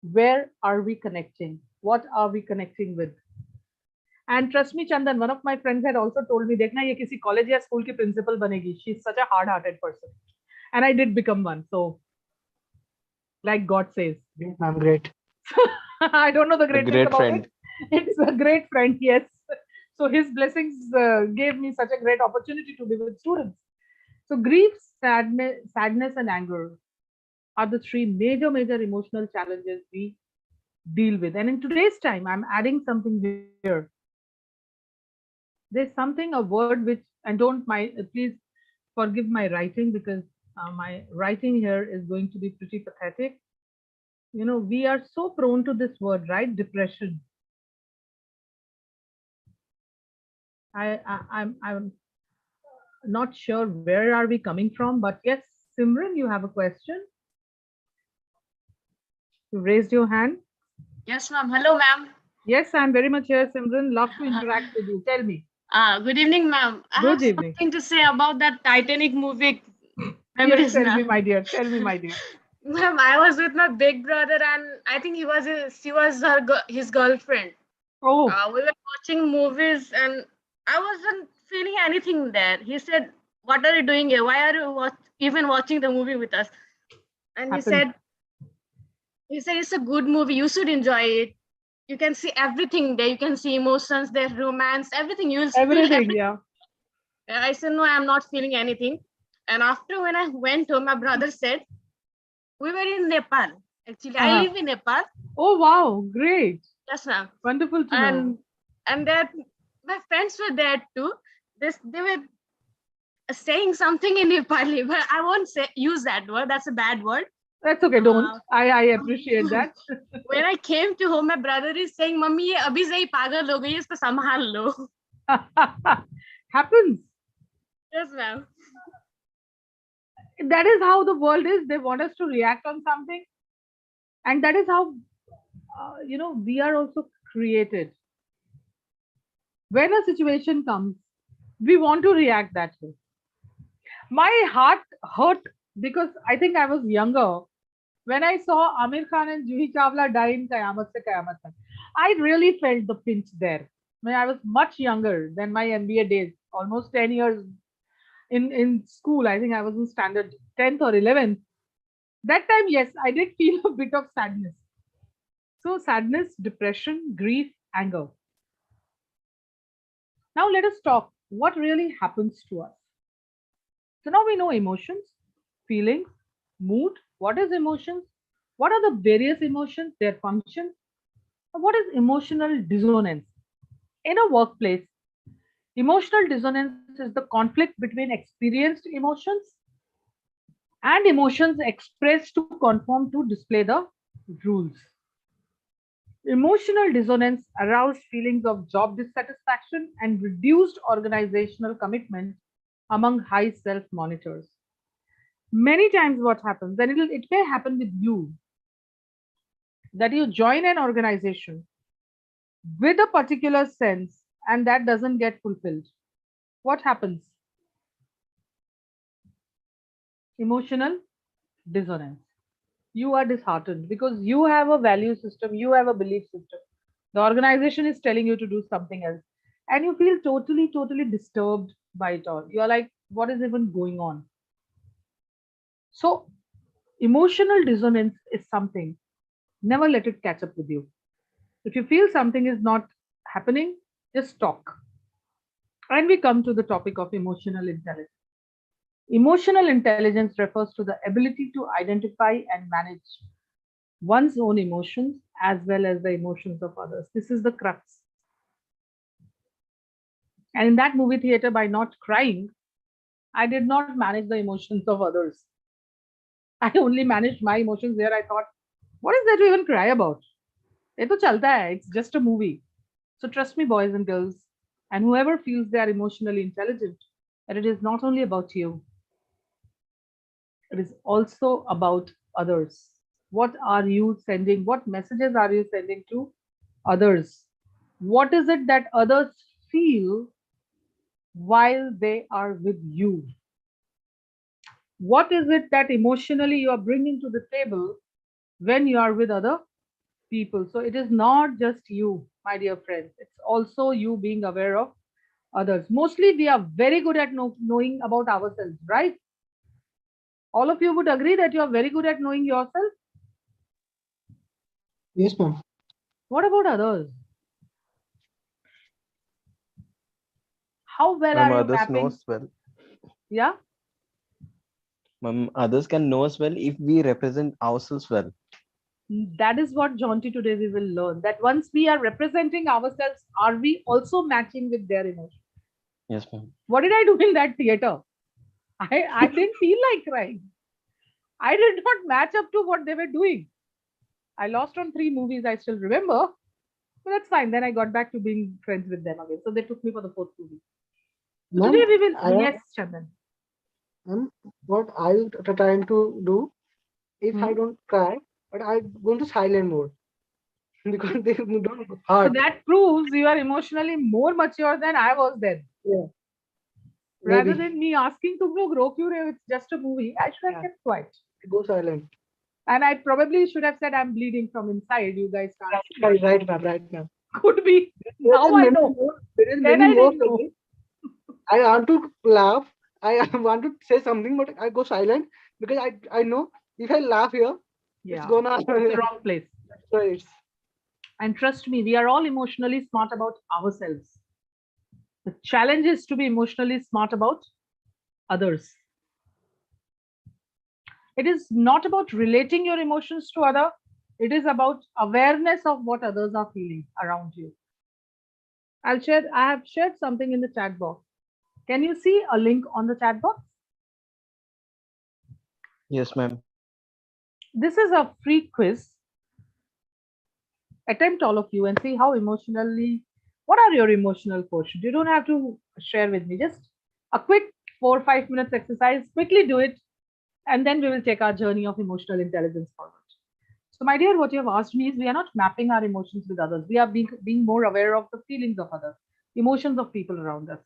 Where are we connecting? What are we connecting with? And trust me, Chandan, one of my friends had also told me, देखना ये किसी college या school की principal बनेगी. She's such a hard-hearted person. And I did become one. So, like God says. I'm great. I don't know the A greatness great about friend. it. It's a great friend, yes. So his blessings gave me such a great opportunity to be with students. So grief, sadness, and anger are the three major emotional challenges we deal with. And in today's time, I'm adding something here. There's something, a word which, and don't mind, please forgive my writing because my writing here is going to be pretty pathetic. We are so prone to this word, right? Depression. I'm not sure where are we coming from, but yes, Simran, you have a question. You raised your hand. Yes, ma'am. Hello, ma'am. Yes, I'm very much here, Simran. Love to interact with you. Tell me. Good evening, ma'am. I Good have evening. something to say about that Titanic movie. Yes, Memories, tell me, ma'am. my dear. Tell me, my dear. Ma'am, I was with my big brother, and I think she was his girlfriend. Oh, We were watching movies, and I wasn't feeling anything there. He said, "What are you doing here? Why are you even watching the movie with us?" And happens. he said, "It's a good movie. You should enjoy it. You can see everything there. You can see emotions there, romance, everything. You will feel Everything, everything." yeah. I said, "No, I'm not feeling anything." And after when I went home, my brother said, "We were in Nepal. Actually, I live in Nepal." Oh, wow. Great. Yes, ma'am. Wonderful to know. And that my friends were there too. They were saying something in Nepali, but I won't use that word. That's a bad word. That's okay. Don't. I appreciate that. When I came to home, my brother is saying, "Mummy, ye abhi se hi pagal ho gayi, isko sambhal lo." Happens. Yes, ma'am. That is how the world is. They want us to react on something. And that is how, we are also created. When a situation comes, we want to react that way. My heart hurt because I think I was younger when I saw Amir Khan and Juhi Chawla die in Kayamat Se Kayamat Tak. I really felt the pinch there. When I was much younger than my MBA days, almost 10 years in school. I think I was in standard 10th or 11th. That time, yes, I did feel a bit of sadness. So sadness, depression, grief, anger. Now let us talk what really happens to us. So now we know emotions, feelings, mood. What is emotions? What are the various emotions, their functions? What is emotional dissonance? In a workplace, Emotional dissonance is the conflict between experienced emotions and emotions expressed to conform to display the rules. Emotional dissonance aroused feelings of job dissatisfaction and reduced organizational commitment among high self monitors. Many times, what happens, then it may happen with you, that you join an organization with a particular sense and that doesn't get fulfilled. What happens? Emotional dissonance. You are disheartened because you have a value system, you have a belief system. The organization is telling you to do something else, and you feel totally disturbed by it all. You are like, what is even going on? So, emotional dissonance is something, never let it catch up with you. If you feel something is not happening, just talk. And we come to the topic of emotional intelligence. Emotional intelligence refers to the ability to identify and manage one's own emotions as well as the emotions of others. This is the crux. And in that movie theater, by not crying, I did not manage the emotions of others. I only managed my emotions there. I thought, what is there to even cry about? Ye to chalta hai. It's just a movie. So trust me, boys and girls, and whoever feels they are emotionally intelligent, that it is not only about you, it is also about others. What are you sending? What messages are you sending to others? What is it that others feel while they are with you? What is it that emotionally you are bringing to the table when you are with other people? So it is not just you, my dear friends, it's also you being aware of others. Mostly we are very good at knowing about ourselves, right? All of you would agree that you are very good at knowing yourself. Yes, ma'am. What about others? How well are you Others mapping? knows well. Yeah, Others can know us well if we represent ourselves well. that is what Jaunty today we will learn. That once we are representing ourselves, are we also matching with their emotions? Yes, ma'am. What did I do in that theater? I didn't feel like crying. I did not match up to what they were doing. I lost on 3 movies, I still remember. But that's fine. Then I got back to being friends with them again. So they took me for the 4th movie. So Ma'am, today we will, I yes, Chandan. what I trying to do if I Hmm. don't cry, but I go into silent mode because they don't So hurt. that proves you are emotionally more mature than I was then. Yeah, Rather maybe. than me asking to go grow क्यों रहे हो, it's just a movie, I should have Yeah, kept quiet. go silent. And I probably should have said I'm bleeding from inside. You guys can't see. Right, ma'am. Right, ma'am. Could be. There Now is I many know. more. There is Then many I more didn't for know. me. I want to laugh. I want to say something, but I go silent because I know if I laugh here, it's Yeah, gonna it's the wrong place. destroy it. And trust me, we are all emotionally smart about ourselves. The challenge is to be emotionally smart about others. It is not about relating your emotions to other. It is about awareness of what others are feeling around you. I have shared something in the chat box. Can you see a link on the chat box? Yes, ma'am. This is a free quiz. Attempt all of you and see how emotionally, what are your emotional quotient? You don't have to share with me. Just a quick 4 or 5 minutes exercise. Quickly do it, and then we will take our journey of emotional intelligence forward. So, my dear, what you have asked me is we are not mapping our emotions with others. We are being more aware of the feelings of others, emotions of people around us.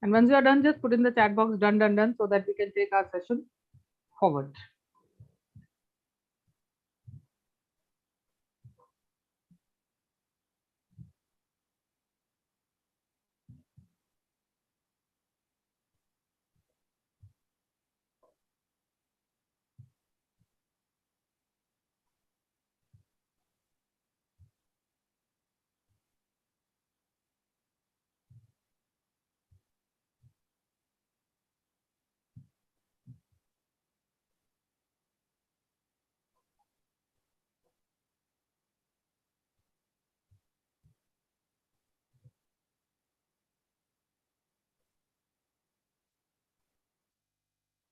And once you are done, just put in the chat box done, so that we can take our session forward.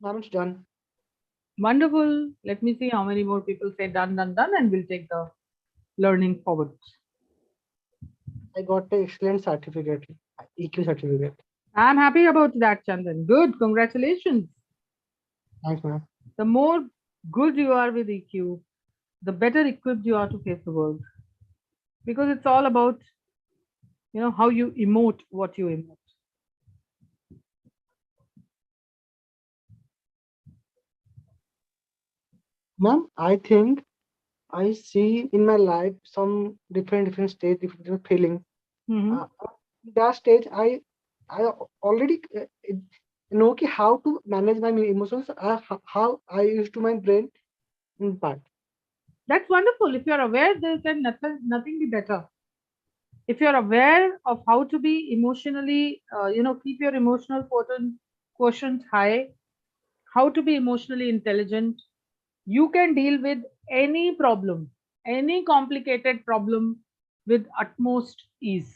Ma'am, it's done. Wonderful. Let me see how many more people say done, done, done, and we'll take the learning forward. I got the excellent certificate, EQ certificate. I'm happy about that, Chandan. Good. Congratulations. Thanks, ma'am. The more good you are with EQ, the better equipped you are to face the world. Because it's all about, how you emote what you emote. Ma'am, I think I see in my life some different stage, different feeling. Mhm. That stage, I already know how to manage my emotions, how I use to my brain in part. That's wonderful. If you're aware, there can nothing be better. If you're aware of how to be emotionally, keep your emotional quotient high, how to be emotionally intelligent, you can deal with any problem, any complicated problem with utmost ease.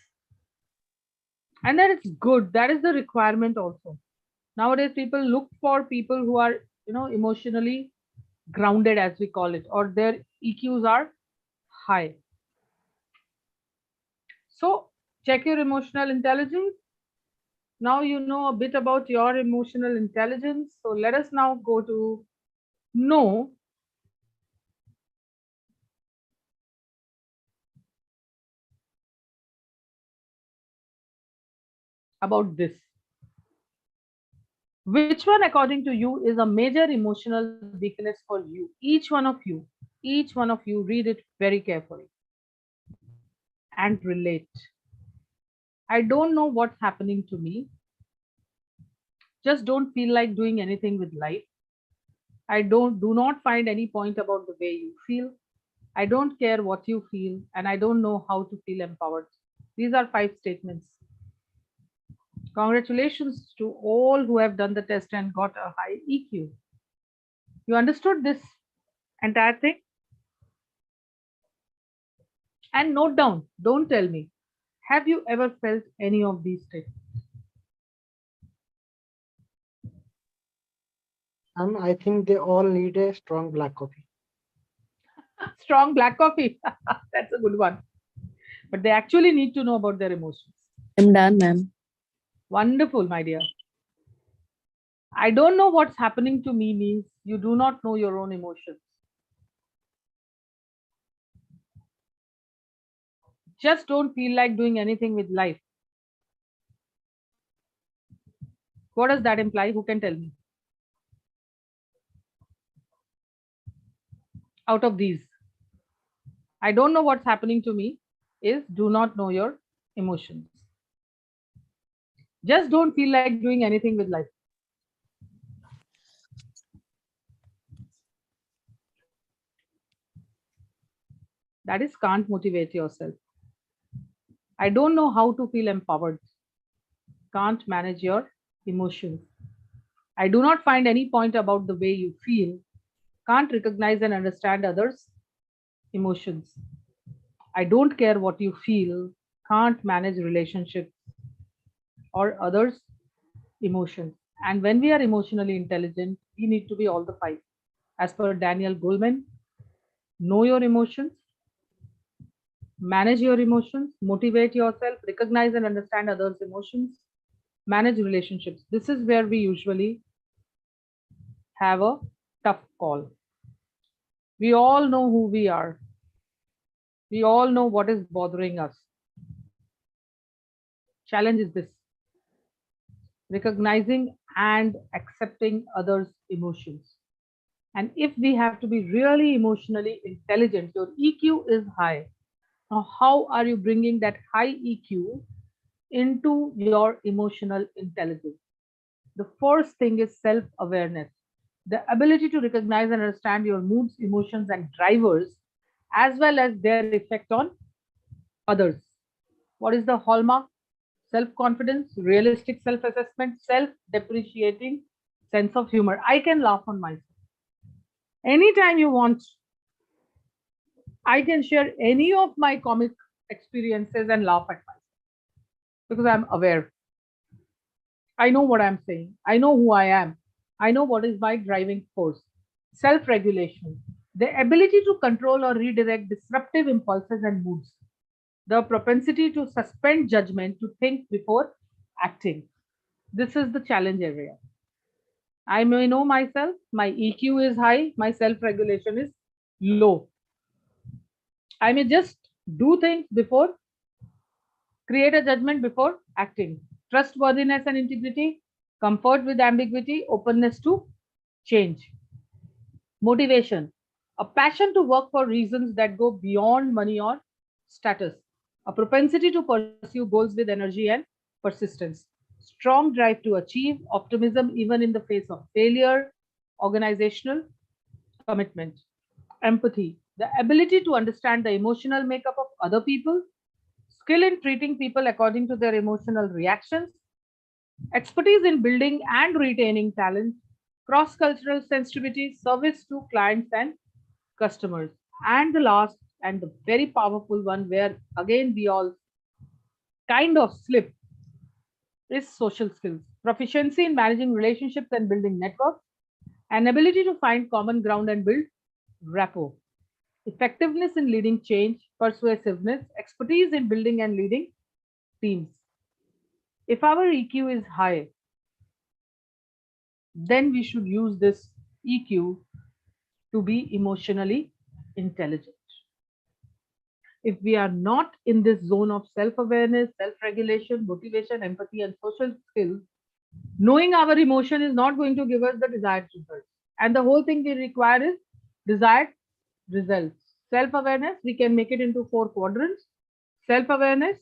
And that is good. That is the requirement also. Nowadays, people look for people who are, emotionally grounded, as we call it, or their EQs are high. So, check your emotional intelligence. Now you know a bit about your emotional intelligence. So, let us now go to know about this. Which one, according to you, is a major emotional weakness for you? Each one of you, read it very carefully and relate. I don't know what's happening to me. Just don't feel like doing anything with life. I do not find any point about the way you feel. I don't care what you feel, and I don't know how to feel empowered. These are 5 statements. Congratulations to all who have done the test and got a high EQ. You understood this entire thing? And note down, don't tell me. Have you ever felt any of these statements? I think they all need a strong black coffee. Strong black coffee. That's a good one. But they actually need to know about their emotions. I'm done, ma'am. Wonderful, my dear. I don't know what's happening to me means you do not know your own emotions. Just don't feel like doing anything with life. What does that imply? Who can tell me? Out of these, I don't know what's happening to me is do not know your emotions. Just don't feel like doing anything with life. That is can't motivate yourself. I don't know how to feel empowered. Can't manage your emotions. I do not find any point about the way you feel. Can't recognize and understand others' emotions. I don't care what you feel. Can't manage relationships or others' emotions. And when we are emotionally intelligent, we need to be all the 5. As per Daniel Goleman, know your emotions, manage your emotions, motivate yourself, recognize and understand others' emotions, manage relationships. This is where we usually have a tough call. We all know who we are. We all know what is bothering us. Challenge is this: recognizing and accepting others' emotions. And if we have to be really emotionally intelligent, your EQ is high. Now, how are you bringing that high EQ into your emotional intelligence? The first thing is self awareness, the ability to recognize and understand your moods, emotions, and drivers, as well as their effect on others. What is the hallmark? Self confidence, realistic self assessment, self depreciating sense of humor. I can laugh on myself. Anytime you want, I can share any of my comic experiences and laugh at myself because I'm aware. I know what I'm saying. I know who I am. I know what is my driving force. Self-regulation, the ability to control or redirect disruptive impulses and moods. The propensity to suspend judgment, to think before acting. This is the challenge area. I may know myself, my EQ is high, my self-regulation is low. I may just do things before, create a judgment before acting. Trustworthiness and integrity, comfort with ambiguity, openness to change. Motivation, a passion to work for reasons that go beyond money or status. A propensity to pursue goals with energy and persistence. Strong drive to achieve, optimism even in the face of failure, organizational commitment. Empathy, the ability to understand the emotional makeup of other people, skill in treating people according to their emotional reactions, expertise in building and retaining talent, cross cultural sensitivity, service to clients and customers. And the last and the very powerful one, where again we all kind of slip, is social skills. Proficiency in managing relationships and building networks, an ability to find common ground and build rapport. Effectiveness in leading change, persuasiveness, expertise in building and leading teams. If our EQ is high, then we should use this EQ to be emotionally intelligent. If we are not in this zone of self-awareness, self-regulation, motivation, empathy, and social skills, knowing our emotion is not going to give us the desired results. And the whole thing we require is desired results. Self-awareness, we can make it into 4 quadrants. Self-awareness,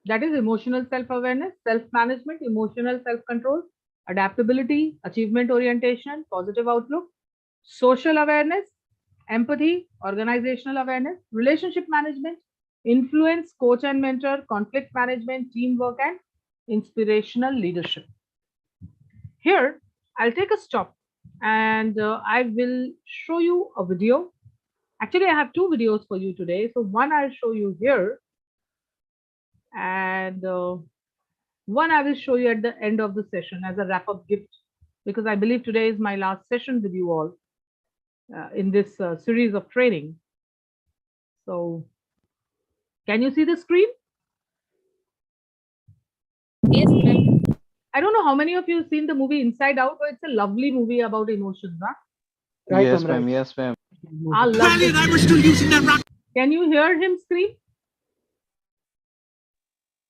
that is emotional self-awareness, self-management, emotional self-control, adaptability, achievement orientation, positive outlook, social awareness, empathy, organizational awareness, relationship management, influence, coach and mentor, conflict management, teamwork, and inspirational leadership. Here, I'll take a stop and I will show you a video. Actually, I have 2 videos for you today. So one I'll show you here and one I will show you at the end of the session as a wrap-up gift, because I believe today is my last session with you all in this series of training. So can you see the screen? Yes, ma'am. I don't know how many of you have seen the movie Inside Out, but it's a lovely movie about emotions. Huh? Right, Yes, ma'am, ma'am. right. Yes, ma'am. I love it. I was still using that rocket. Can you hear him scream?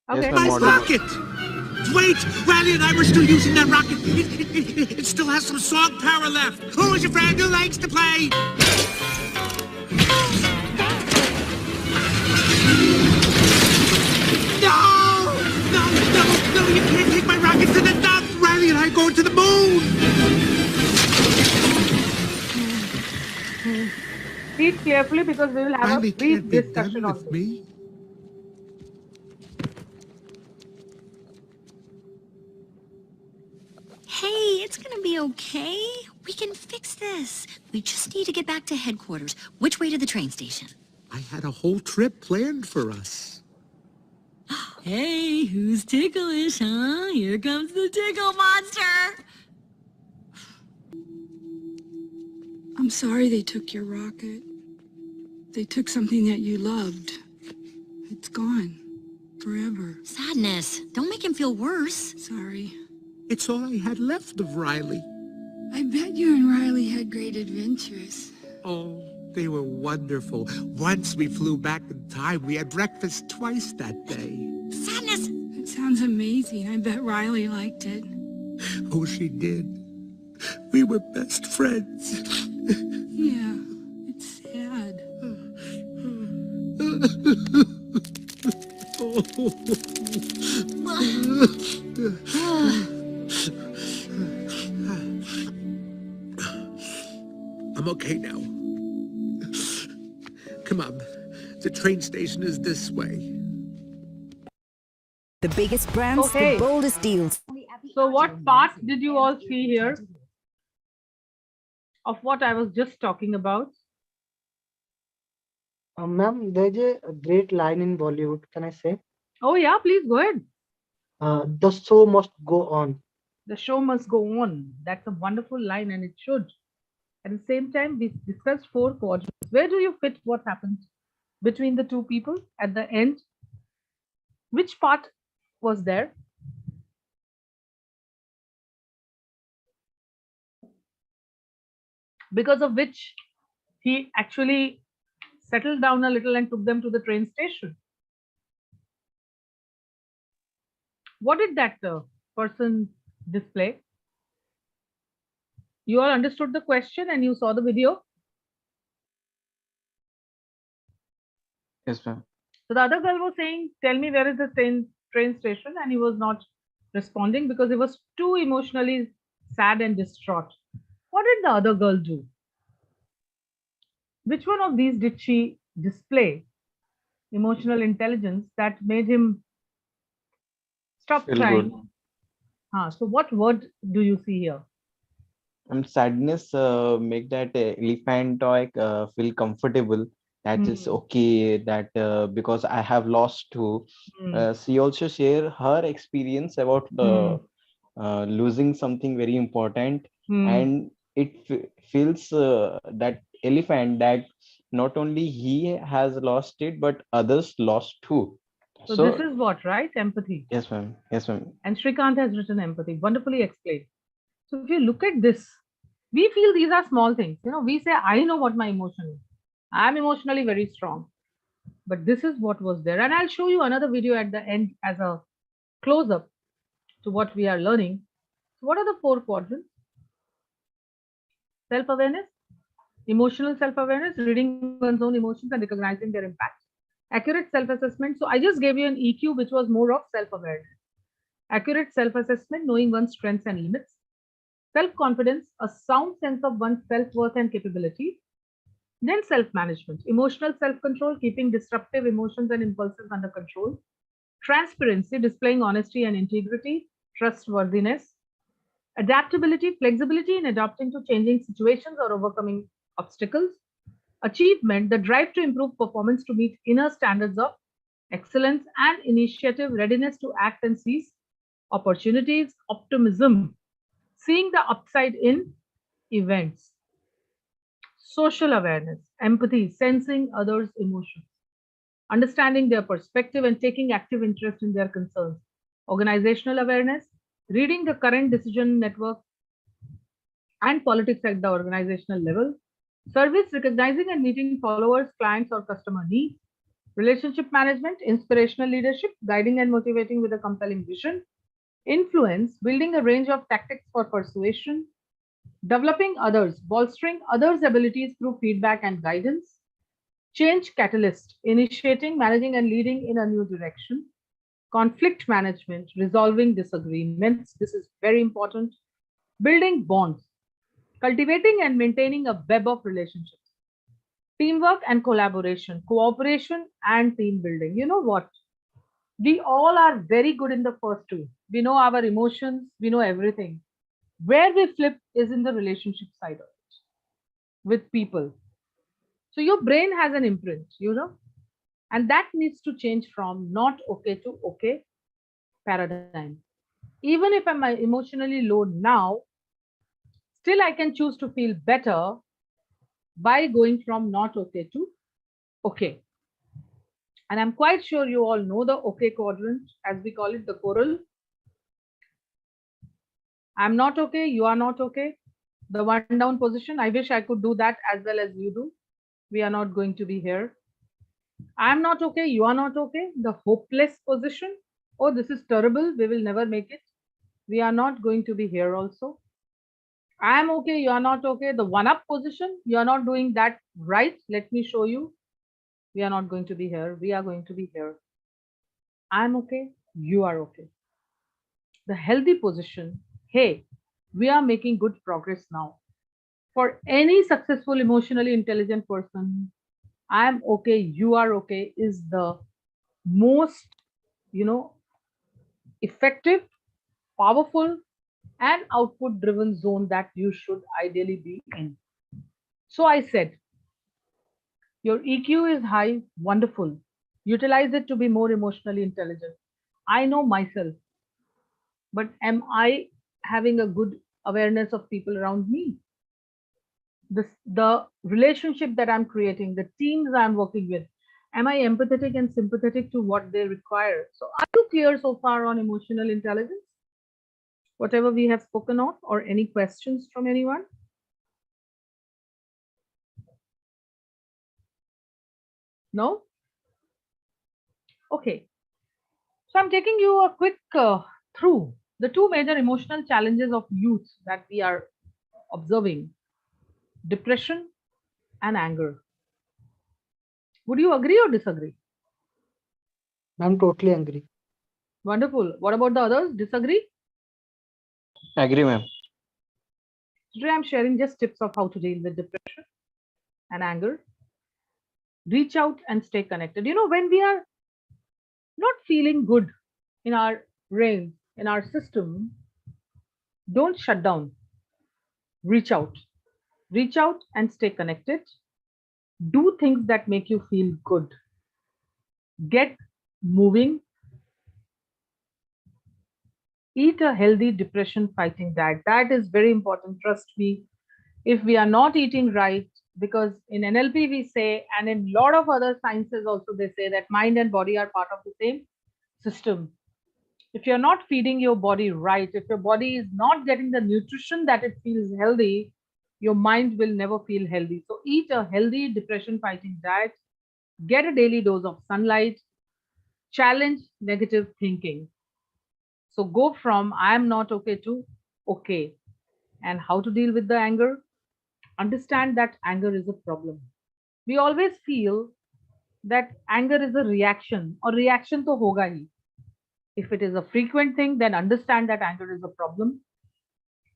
Yes, Okay. ma'am. My Audible. rocket. Wait, Riley and I were still using that rocket. It still has some song power left. Who's your friend who likes to play? No! No, no, no, you can't take my rocket to the top. Riley and I are going to the moon. Read carefully because we will have Riley a brief can't be discussion done on with this. me. Hey, it's gonna be okay. We can fix this. We just need to get back to headquarters. Which way to the train station? I had a whole trip planned for us. Hey, who's ticklish, huh? Here comes the tickle monster! I'm sorry they took your rocket. They took something that you loved. It's gone. Forever. Sadness. Don't make him feel worse. Sorry. It's all I had left of Riley. I bet you and Riley had great adventures. Oh, they were wonderful. Once we flew back in time, we had breakfast twice that day. Sadness! It sounds amazing. I bet Riley liked it. Oh, she did. We were best friends. Yeah, it's sad. I'm okay now. Come on. The train station is this way. The biggest brands, Okay. the boldest deals. So what part did you all see here of what I was just talking about? Ma'am, there's a great line in Bollywood. Can I say? Oh yeah, please go ahead. The show must go on. The show must go on. That's a wonderful line, and it should. At the same time, we discussed 4 quadrants. Where do you fit what happens between the two people at the end? Which part was there? Because of which he actually settled down a little and took them to the train station. What did that person display? You all understood the question and you saw the video. Yes, ma'am. So the other girl was saying, tell me where is the train station, and he was not responding because he was too emotionally sad and distraught. What did the other girl do? Which one of these did she display emotional intelligence that made him stop Feel crying? good. So what word do you see here? Sadness make that elephant toy feel comfortable. That is okay. That because I have lost two. She also share her experience about losing something very important, and it feels that elephant that not only he has lost it, but others lost too. So this is what, right? Empathy. Yes, ma'am. Yes, ma'am. And Shrikant has written empathy. Wonderfully explained. So if you look at this, we feel these are small things. You know, we say, I know what my emotion is. I'm emotionally very strong. But this is what was there. And I'll show you another video at the end as a close-up to what we are learning. So what are the 4 quadrants? Self-awareness, emotional self-awareness, reading one's own emotions and recognizing their impact. Accurate self-assessment. So I just gave you an EQ, which was more of self-awareness. Accurate self-assessment, knowing one's strengths and limits. Self-confidence, a sound sense of one's self-worth and capability. Then self-management, emotional self-control, keeping disruptive emotions and impulses under control. Transparency, displaying honesty and integrity. Trustworthiness. Adaptability, flexibility in adapting to changing situations or overcoming obstacles. Achievement, the drive to improve performance to meet inner standards of excellence and initiative, readiness to act and seize opportunities. Optimism, seeing the upside in events. Social awareness, empathy, sensing others' emotions, understanding their perspective and taking active interest in their concerns. Organizational awareness, reading the current decision network and politics at the organizational level. Service, recognizing and meeting followers, clients, or customer needs. Relationship management, inspirational leadership, guiding and motivating with a compelling vision. Influence, building a range of tactics for persuasion. Developing others, bolstering others' abilities through feedback and guidance. Change catalyst, initiating, managing, and leading in a new direction. Conflict management, resolving disagreements. This is very important. Building bonds, cultivating and maintaining a web of relationships. Teamwork and collaboration, cooperation and team building. You know what? We all are very good in the first two. We know our emotions, we know everything. Where we flip is in the relationship side of it with people. So your brain has an imprint, you know, and that needs to change from not okay to okay paradigm. Even if I'm emotionally low now, still I can choose to feel better by going from not okay to okay. And I'm quite sure you all know the okay quadrant, as we call it, the coral. I'm not okay, you are not okay. The one down position, I wish I could do that as well as you do. We are not going to be here. I'm not okay, you are not okay. The hopeless position, oh, this is terrible, we will never make it. We are not going to be here also. I am okay, you are not okay. The one up position, you are not doing that right. Let me show you. We are not going to be here. We are going to be here. I'm okay, you are okay. The healthy position, hey, we are making good progress now. For any successful, emotionally intelligent person, I'm okay, you are okay is the most, you know, effective, powerful, and output driven zone that you should ideally be in. So I said, your EQ is high, wonderful. Utilize it to be more emotionally intelligent. I know myself, but am I having a good awareness of people around me, the relationship that I'm creating, the teams I'm working with. Am I empathetic and sympathetic to what they require? So are you clear so far on emotional intelligence? Whatever we have spoken of, or any questions from anyone? No? Okay. So I'm taking you a quick through the two major emotional challenges of youth that we are observing: depression and anger. Would you agree or disagree? I'm totally agree. Wonderful. What about the others? Disagree? Agree, ma'am. Today I'm sharing just tips of how to deal with depression and anger. Reach out and stay connected. You know, when we are not feeling good in our brain, in our system, don't shut down. Reach out. Reach out and stay connected. Do things that make you feel good. Get moving. Eat a healthy depression fighting diet. That is very important. Trust me. If we are not eating right, because in NLP we say, and in a lot of other sciences also they say that mind and body are part of the same system. If you're not feeding your body right, if your body is not getting the nutrition that it feels healthy, your mind will never feel healthy. So eat a healthy depression fighting diet, get a daily dose of sunlight, challenge negative thinking. So go from I am not okay to okay. And how to deal with the anger? Understand that anger is a problem. We always feel that anger is a reaction, or reaction to hoga hi. If it is a frequent thing, then understand that anger is a problem.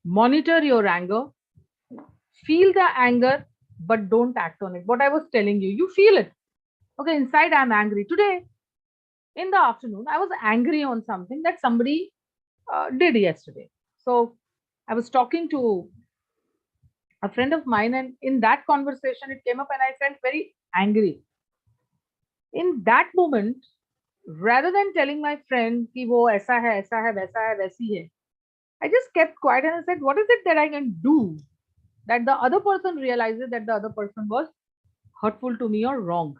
Monitor your anger, feel the anger, but don't act on it. What I was telling you, you feel it. Okay, inside I'm angry. Today, in the afternoon, I was angry on something that somebody did yesterday. So I was talking to a friend of mine, and in that conversation, it came up, and I felt very angry. In that moment, rather than telling my friend कि वो ऐसा है, ऐसा है, वैसा है, वैसी है, I just kept quiet and I said, what is it that I can do that the other person realizes that the other person was hurtful to me or wrong?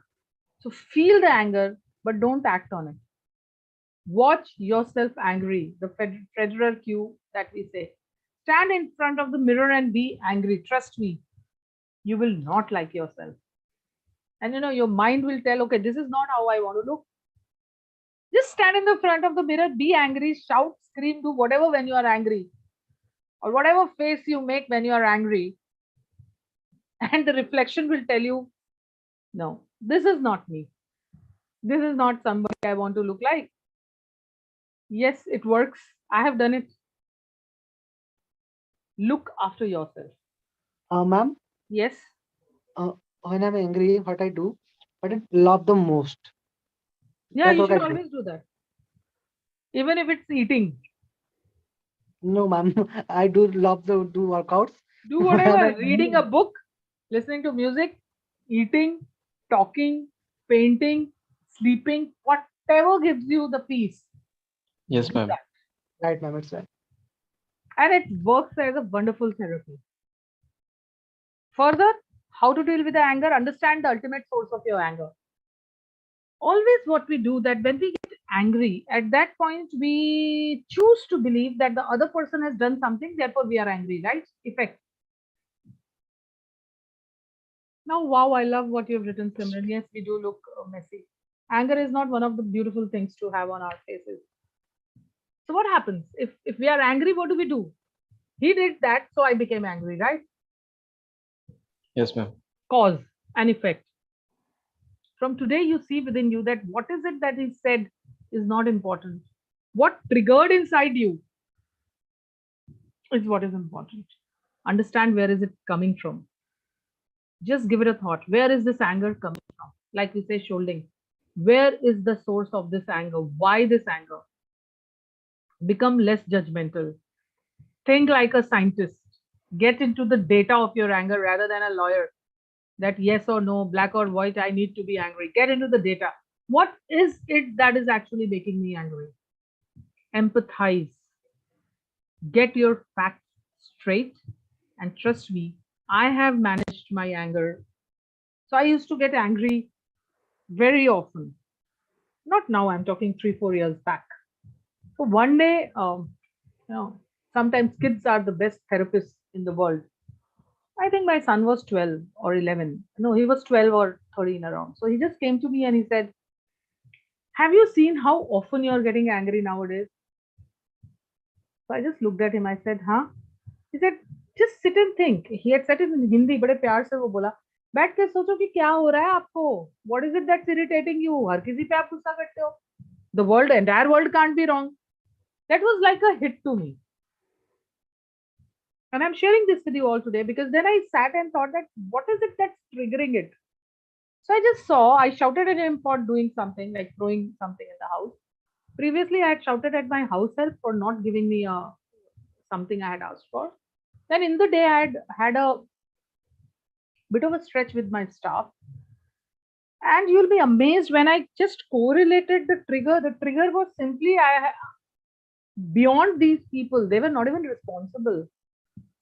So feel the anger, but don't act on it. Watch yourself angry, the federal cue that we say. Stand in front of the mirror and be angry. Trust me, you will not like yourself. And you know, your mind will tell, okay, this is not how I want to look. Just stand in the front of the mirror, be angry, shout, scream, do whatever when you are angry, or whatever face you make when you are angry. And the reflection will tell you, no, this is not me. This is not somebody I want to look like. Yes, it works. I have done it. Look after yourself. Ma'am? Yes. When I'm angry, what I do, what I love the most. Yeah, That's you what should I do. always do that. Even if it's eating. No, ma'am. I do love to do workouts. Do whatever. Reading a book, listening to music, eating, talking, painting, sleeping, whatever gives you the peace. Yes, do ma'am. that. Right, ma'am. It's right. And it works as a wonderful therapy. Further, how to deal with the anger? Understand the ultimate source of your anger. Always what we do, that when we get angry, at that point we choose to believe that the other person has done something, therefore we are angry, right? Effect. Now, wow, I love what you've written, Simran. Yes, we do look messy. Anger is not one of the beautiful things to have on our faces. So what happens? If we are angry, what do? He did that, so I became angry, right? Yes, ma'am. Cause and effect. From today, you see within you that what is it that is said is not important. What triggered inside you is what is important. Understand where is it coming from. Just give it a thought. Where is this anger coming from? Like we say, shouldering. Where is the source of this anger? Why this anger? Become less judgmental. Think like a scientist. Get into the data of your anger rather than a lawyer. That yes or no, black or white, I need to be angry. Get into the data. What is it that is actually making me angry? Empathize. get your facts straight, and trust me, I have managed my anger. So I used to get angry very often. Not now, I'm talking 3, 4 years back. So one day, you know, sometimes kids are the best therapists in the world. I think my son was 12 or 11. No, he was 12 or 13 around. So he just came to me and he said, have you seen how often you're getting angry nowadays? So I just looked at him. I said, huh? He said, just sit and think. He had said it in Hindi, बड़े प्यार से वो बोला, बैठ के सोचो कि क्या हो रहा है आपको. What is it that's irritating you? हर किसी पे आप गुस्सा करते हो. The world, entire world can't be wrong. That was like a hit to me. And I'm sharing this with you all today because then I sat and thought that what is it that's triggering it? So I just saw, I shouted at him for doing something, like throwing something in the house. Previously, I had shouted at my house help for not giving me something I had asked for. Then in the day, I had a bit of a stretch with my staff. And you'll be amazed when I just correlated the trigger. The trigger was simply beyond these people. They were not even responsible.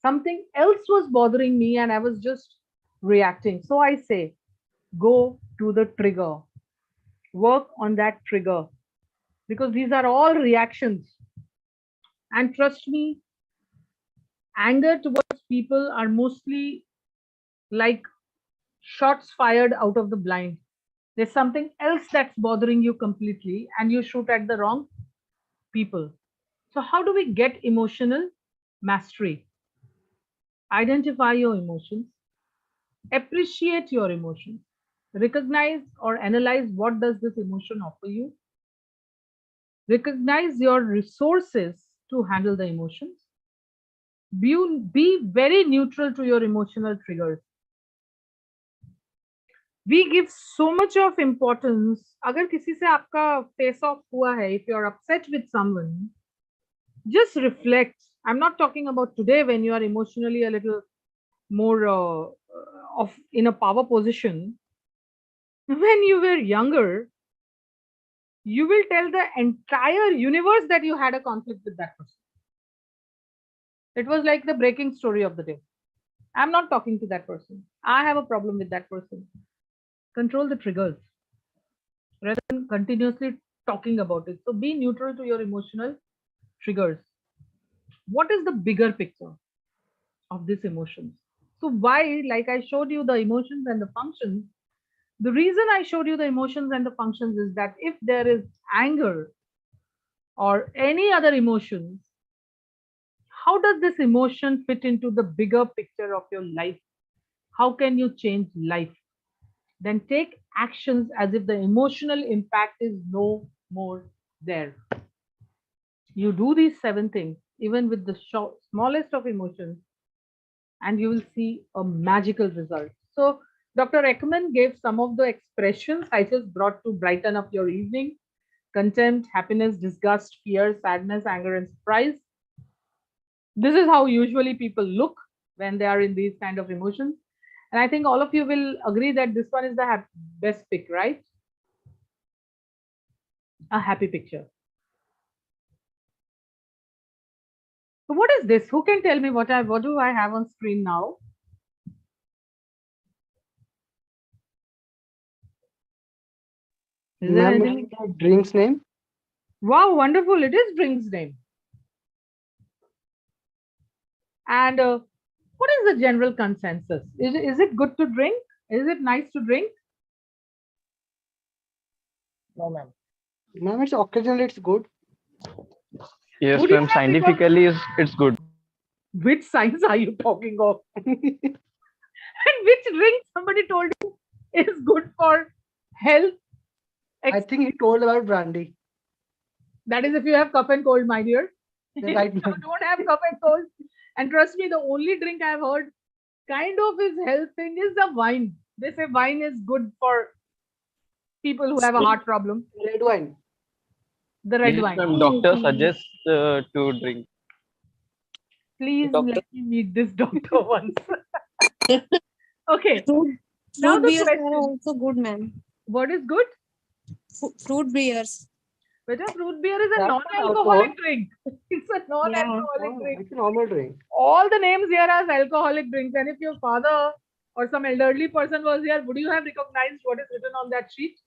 Something else was bothering me and I was just reacting. So I say, go to the trigger. Work on that trigger. Because these are all reactions. And trust me, anger towards people are mostly like shots fired out of the blind. There's something else that's bothering you completely and you shoot at the wrong people. So how do we get emotional mastery? Identify your emotions, appreciate your emotions, recognize or analyze what does this emotion offer you, recognize your resources to handle the emotions, be very neutral to your emotional triggers. We give so much of importance. अगर किसी से आपका face off हुआ है, if you're upset with someone, just reflect. I'm not talking about today when you are emotionally a little more in a power position. When you were younger, you will tell the entire universe that you had a conflict with that person. It was like the breaking story of the day. I'm not talking to that person. I have a problem with that person. Control the triggers rather than continuously talking about it. So be neutral to your emotional triggers. What is the bigger picture of these emotions? So why, like I showed you the emotions and the functions, the reason I showed you the emotions and the functions is that if there is anger or any other emotions, how does this emotion fit into the bigger picture of your life? How can you change life? Then take actions as if the emotional impact is no more there. You do these 7 things, even with the smallest of emotions, and you will see a magical result. So Dr. Ekman gave some of the expressions I just brought to brighten up your evening: contempt, happiness, disgust, fear, sadness, anger, and surprise. This is how usually people look when they are in these kind of emotions. And I think all of you will agree that this one is the best pick, right? A happy picture. So what is this? Who can tell me what do I have on screen now? Is there anything? Drink's name? Wow, wonderful. It is drink's name. And what is the general consensus? Is it good to drink? Is it nice to drink? No, ma'am. Ma'am, it's occasionally it's good. Yes, ma'am. Scientifically, it's good. Which science are you talking of? And which drink somebody told you is good for health? I think he told about brandy. That is if you have cough and cold, my dear. Right. If you don't have cough and cold. And trust me, the only drink I've heard kind of is health thing is the wine. They say wine is good for people who have a heart problem. Red wine. The red Yes, wine. ma'am. Doctor suggests to drink. Please Doctor. let me meet this doctor once. Okay. Now Fruit the beers are question. also good, ma'am. What is good? Fruit beers. Beta, root beer is a That's not non-alcoholic alcohol. drink. It's a non-alcoholic drink. It's a normal drink. All the names here are alcoholic drinks. And if your father or some elderly person was here, would you have recognized what is written on that sheet?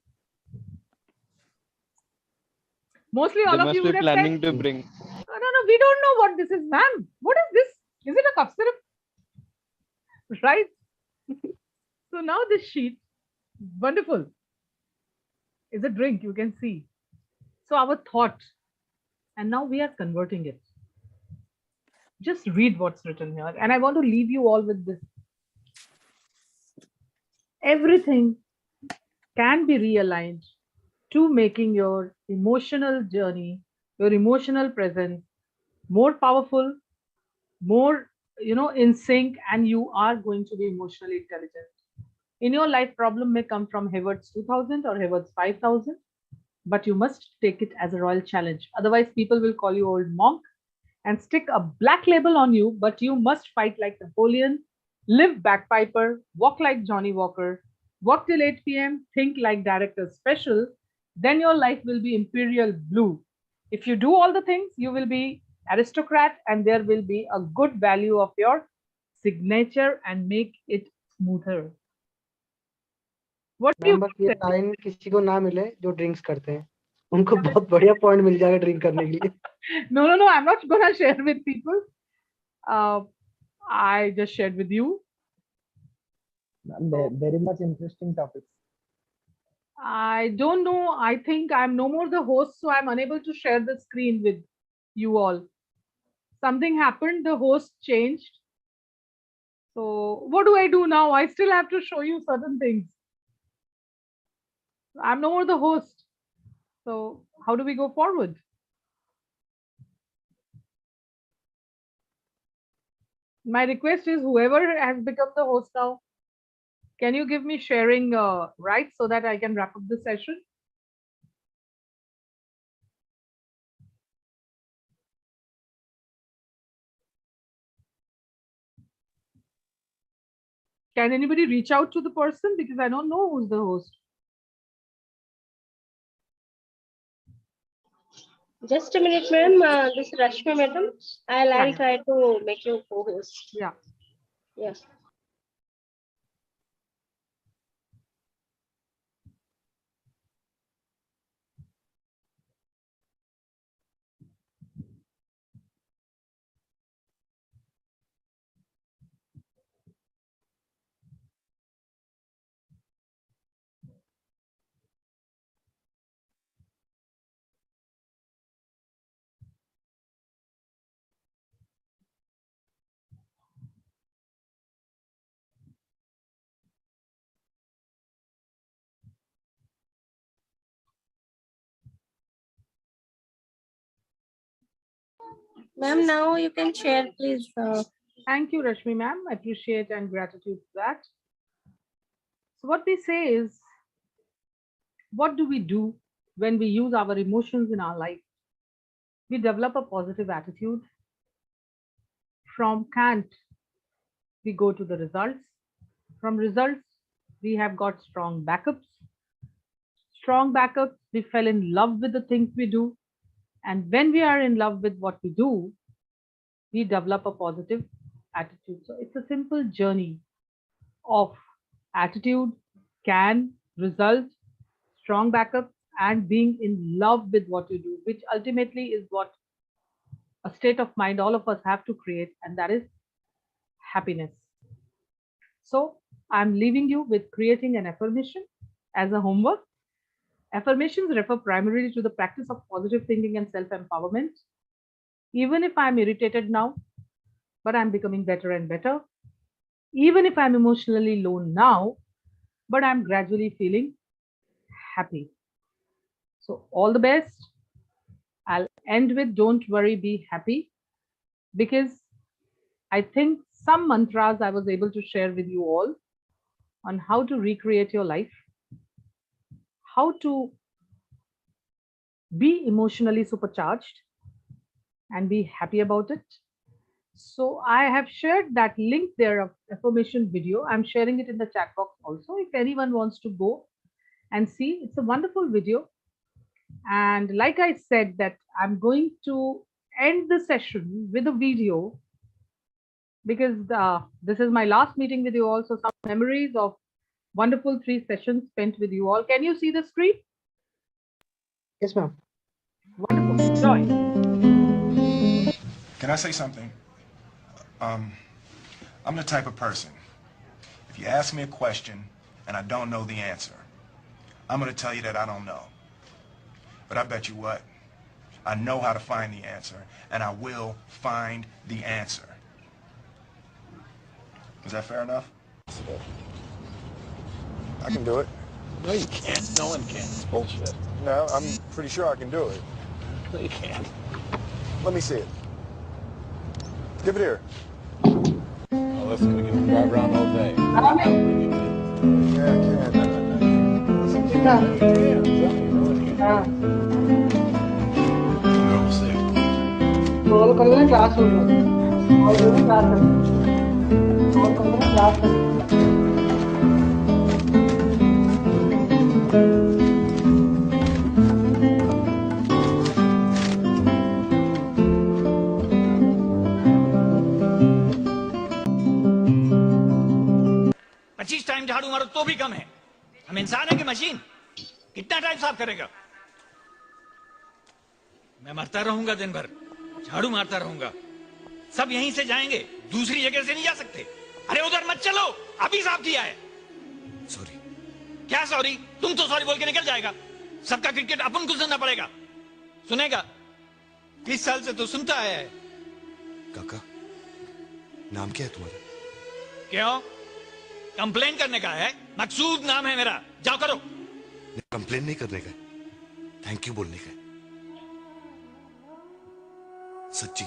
Mostly all They of must you be would have planning said, to bring. no, we don't know what this is, ma'am. What is this? Is it a cough syrup? Right? So now this sheet, wonderful, is a drink, you can see. So our thought, and now we are converting it. Just read what's written here. And I want to leave you all with this. Everything can be realigned to making your emotional journey, your emotional presence more powerful, more, in sync, and you are going to be emotionally intelligent. In your life, problem may come from Hayward's 2000 or Hayward's 5000, but you must take it as a royal challenge. Otherwise, people will call you old monk and stick a black label on you, but you must fight like Napoleon, live bagpiper, walk like Johnny Walker, work till 8 p.m., think like director special, then your life will be imperial blue. If you do all the things, you will be aristocrat and there will be a good value of your signature and make it smoother. What do you ma'am बस ये line किसी को ना मिले जो drinks करते हैं उनको बहुत बढ़िया पॉइंट मिल जाएगा ड्रिंक करने के लिए No, I'm not gonna share with people. I just shared with you. Very much interesting topic. I don't know. I think I'm no more the host, so I'm unable to share the screen with you all. Something happened, the host changed. So what do I do now? I still have to show you certain things. I'm no more the host. So how do we go forward? My request is whoever has become the host now, can you give me sharing rights so that I can wrap up the session? Can anybody reach out to the person? Because I don't know who's the host. Just a minute, ma'am. This is Rashmi, madam. I'll try to make you co-host. Yeah. Yes. Ma'am, now you can share, please. Thank you, Rashmi ma'am. I appreciate and gratitude for that. So what we say is, what do we do when we use our emotions in our life? We develop a positive attitude. From can't, we go to the results. From results, we have got strong backups. Strong backups, we fell in love with the things we do. And when we are in love with what we do, we develop a positive attitude. So it's a simple journey of attitude, can, result, strong backup, and being in love with what you do, which ultimately is what a state of mind all of us have to create, and that is happiness. So I'm leaving you with creating an affirmation as a homework. Affirmations refer primarily to the practice of positive thinking and self-empowerment. Even if I'm irritated now, but I'm becoming better and better. Even if I'm emotionally low now, but I'm gradually feeling happy. So all the best. I'll end with don't worry, be happy, because I think some mantras I was able to share with you all on how to recreate your life, how to be emotionally supercharged and be happy about it. So I have shared that link there of affirmation video. I'm sharing it in the chat box also. If anyone wants to go and see, it's a wonderful video. And like I said, that I'm going to end the session with a video because this is my last meeting with you all. So some memories of wonderful 3 sessions spent with you all. Can you see the screen? Yes, ma'am. Wonderful. Enjoy. Can I say something? I'm the type of person, if you ask me a question and I don't know the answer, I'm going to tell you that I don't know. But I bet you what? I know how to find the answer, and I will find the answer. Is that fair enough? I can do it. No, you can't. No one can. It's bullshit. No, I'm pretty sure I can do it. No, you can't. Let me see it. Give it here. Oh, listen, we can drive around all day. Yeah, I can. Go see. Call करना class हो रहा और वो class है call करना class है time झाड़ू मारो तो भी कम है। हम इंसान है कि मशीन? कितना टाइम साफ करेगा? मैं मरता रहूंगा दिन भर, झाड़ू मारता रहूंगा। सब यहीं से जाएंगे, दूसरी जगह से नहीं जा सकते। अरे उधर मत चलो, अभी साफ किया है। सॉरी। क्या सॉरी? तुम तो सॉरी बोल के निकल जाएगा। सबका क्रिकेट अपन को सुनना पड़ेगा। सुनेगा? 20 साल से तो सुनता आया है। काका, नाम क्या है तुम्हारा? क्यों? कंप्लेन करने का है? मकसूद नाम है मेरा, जाओ करो। कंप्लेन नहीं करने का, थैंक यू बोलने का। सच्ची।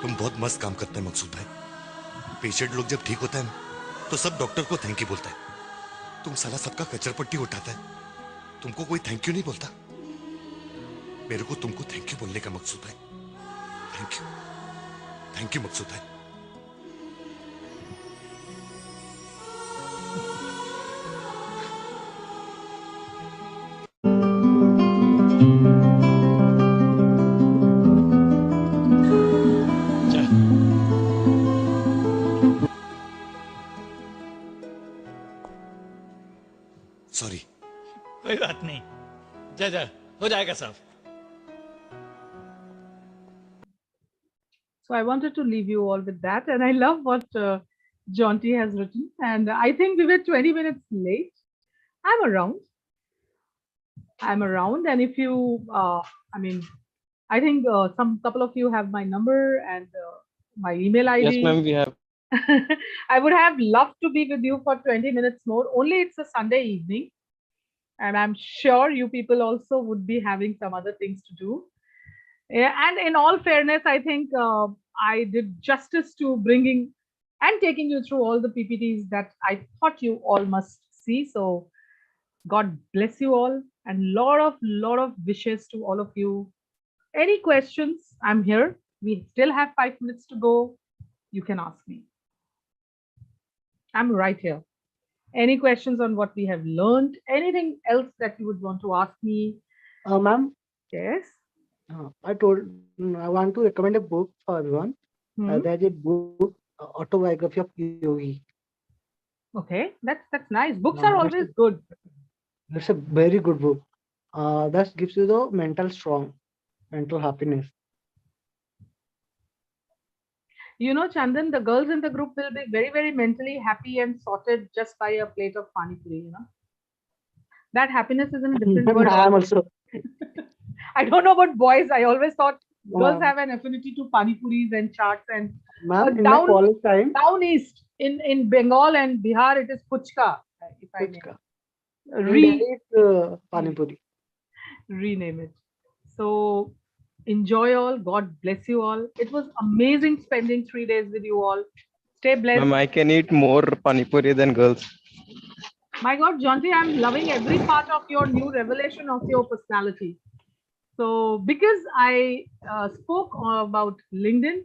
तुम बहुत मस्त काम करते हैं मकसूद भाई। पेशेंट लोग जब ठीक होता है तो सब डॉक्टर को थैंक यू बोलता है। तुम साला सबका कचरपट्टी उठाता है, तुमको कोई थैंक यू नहीं बोलता। मेरे को तुमको थैंक यू बोलने का मकसूद भाई। थैंक यू मकसूद भाई। सॉरी। कोई बात नहीं, जा जा, हो जाएगा साफ। So I wanted to leave you all with that, and I love what Jonty has written. And I think we were 20 minutes late. I'm around. And if you, I mean, I think some couple of you have my number and my email ID. Yes, ma'am, we have. I would have loved to be with you for 20 minutes more. Only it's a Sunday evening, and I'm sure you people also would be having some other things to do. Yeah, and in all fairness, I think I did justice to bringing and taking you through all the PPTs that I thought you all must see. So God bless you all, and lot of wishes to all of you. Any questions? I'm here. We still have 5 minutes to go. You can ask me. I'm right here. Any questions on what we have learned? Anything else that you would want to ask me? Ma'am. Yes. I want to recommend a book for everyone. There's a book, autobiography of Yogi. Okay, that's nice. Books are always good. It's a very good book. That gives you the mental happiness. You know, Chandan, the girls in the group will be very, very mentally happy and sorted just by a plate of pani puri, you know. That happiness is in a different world. I'm also. I don't know about boys. I always thought girls have an affinity to pani puris and chaats and in my college time. Down east in Bengal and Bihar, it is puchka. If I name pani puri. Rename it. So enjoy all. God bless you all. It was amazing spending 3 days with you all. Stay blessed. Ma'am, I can eat more pani puri than girls. My God, Jonty, I'm loving every part of your new revelation of your personality. So because I spoke about LinkedIn,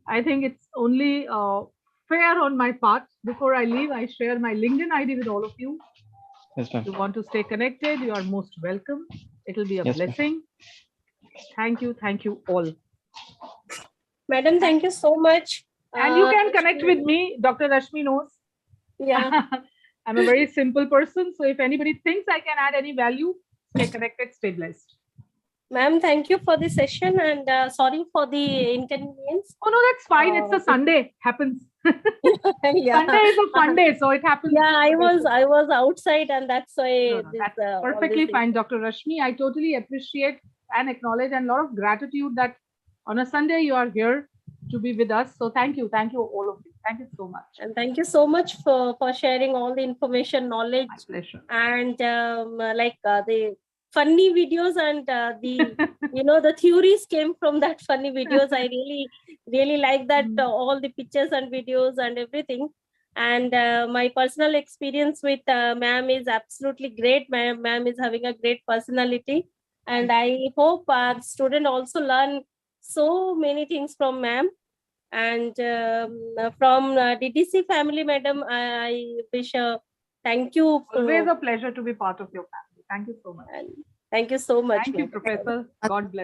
I think it's only fair on my part. Before I leave, I share my LinkedIn ID with all of you. Yes, ma'am. If you want to stay connected, you are most welcome. It will be a Yes, ma'am. blessing. Thank you all. Madam, thank you so much. And you can connect with me. Dr. Rashmi knows. Yeah. I'm a very simple person. So if anybody thinks I can add any value, stay connected, stay blessed. Ma'am, thank you for the session and sorry for the inconvenience. Oh, no, that's fine. It's a Sunday. Happens. Yeah. Sunday is a fun day, so it happens. Yeah, I was outside and that's why That's perfectly fine, Dr. Rashmi. I totally appreciate and acknowledge and a lot of gratitude that on a Sunday you are here to be with us. So thank you all of you. Thank you so much. And thank you so much for sharing all the information, knowledge. My pleasure. And the funny videos and the the theories came from that funny videos. I really like that all the pictures and videos and everything. And my personal experience with ma'am is absolutely great. Ma'am is having a great personality, and I hope our student also learn so many things from ma'am. And from DDC family, madam, I wish thank you. Always a pleasure to be part of your family. Thank you so much. Thank you so much. Thank you, Professor. God bless.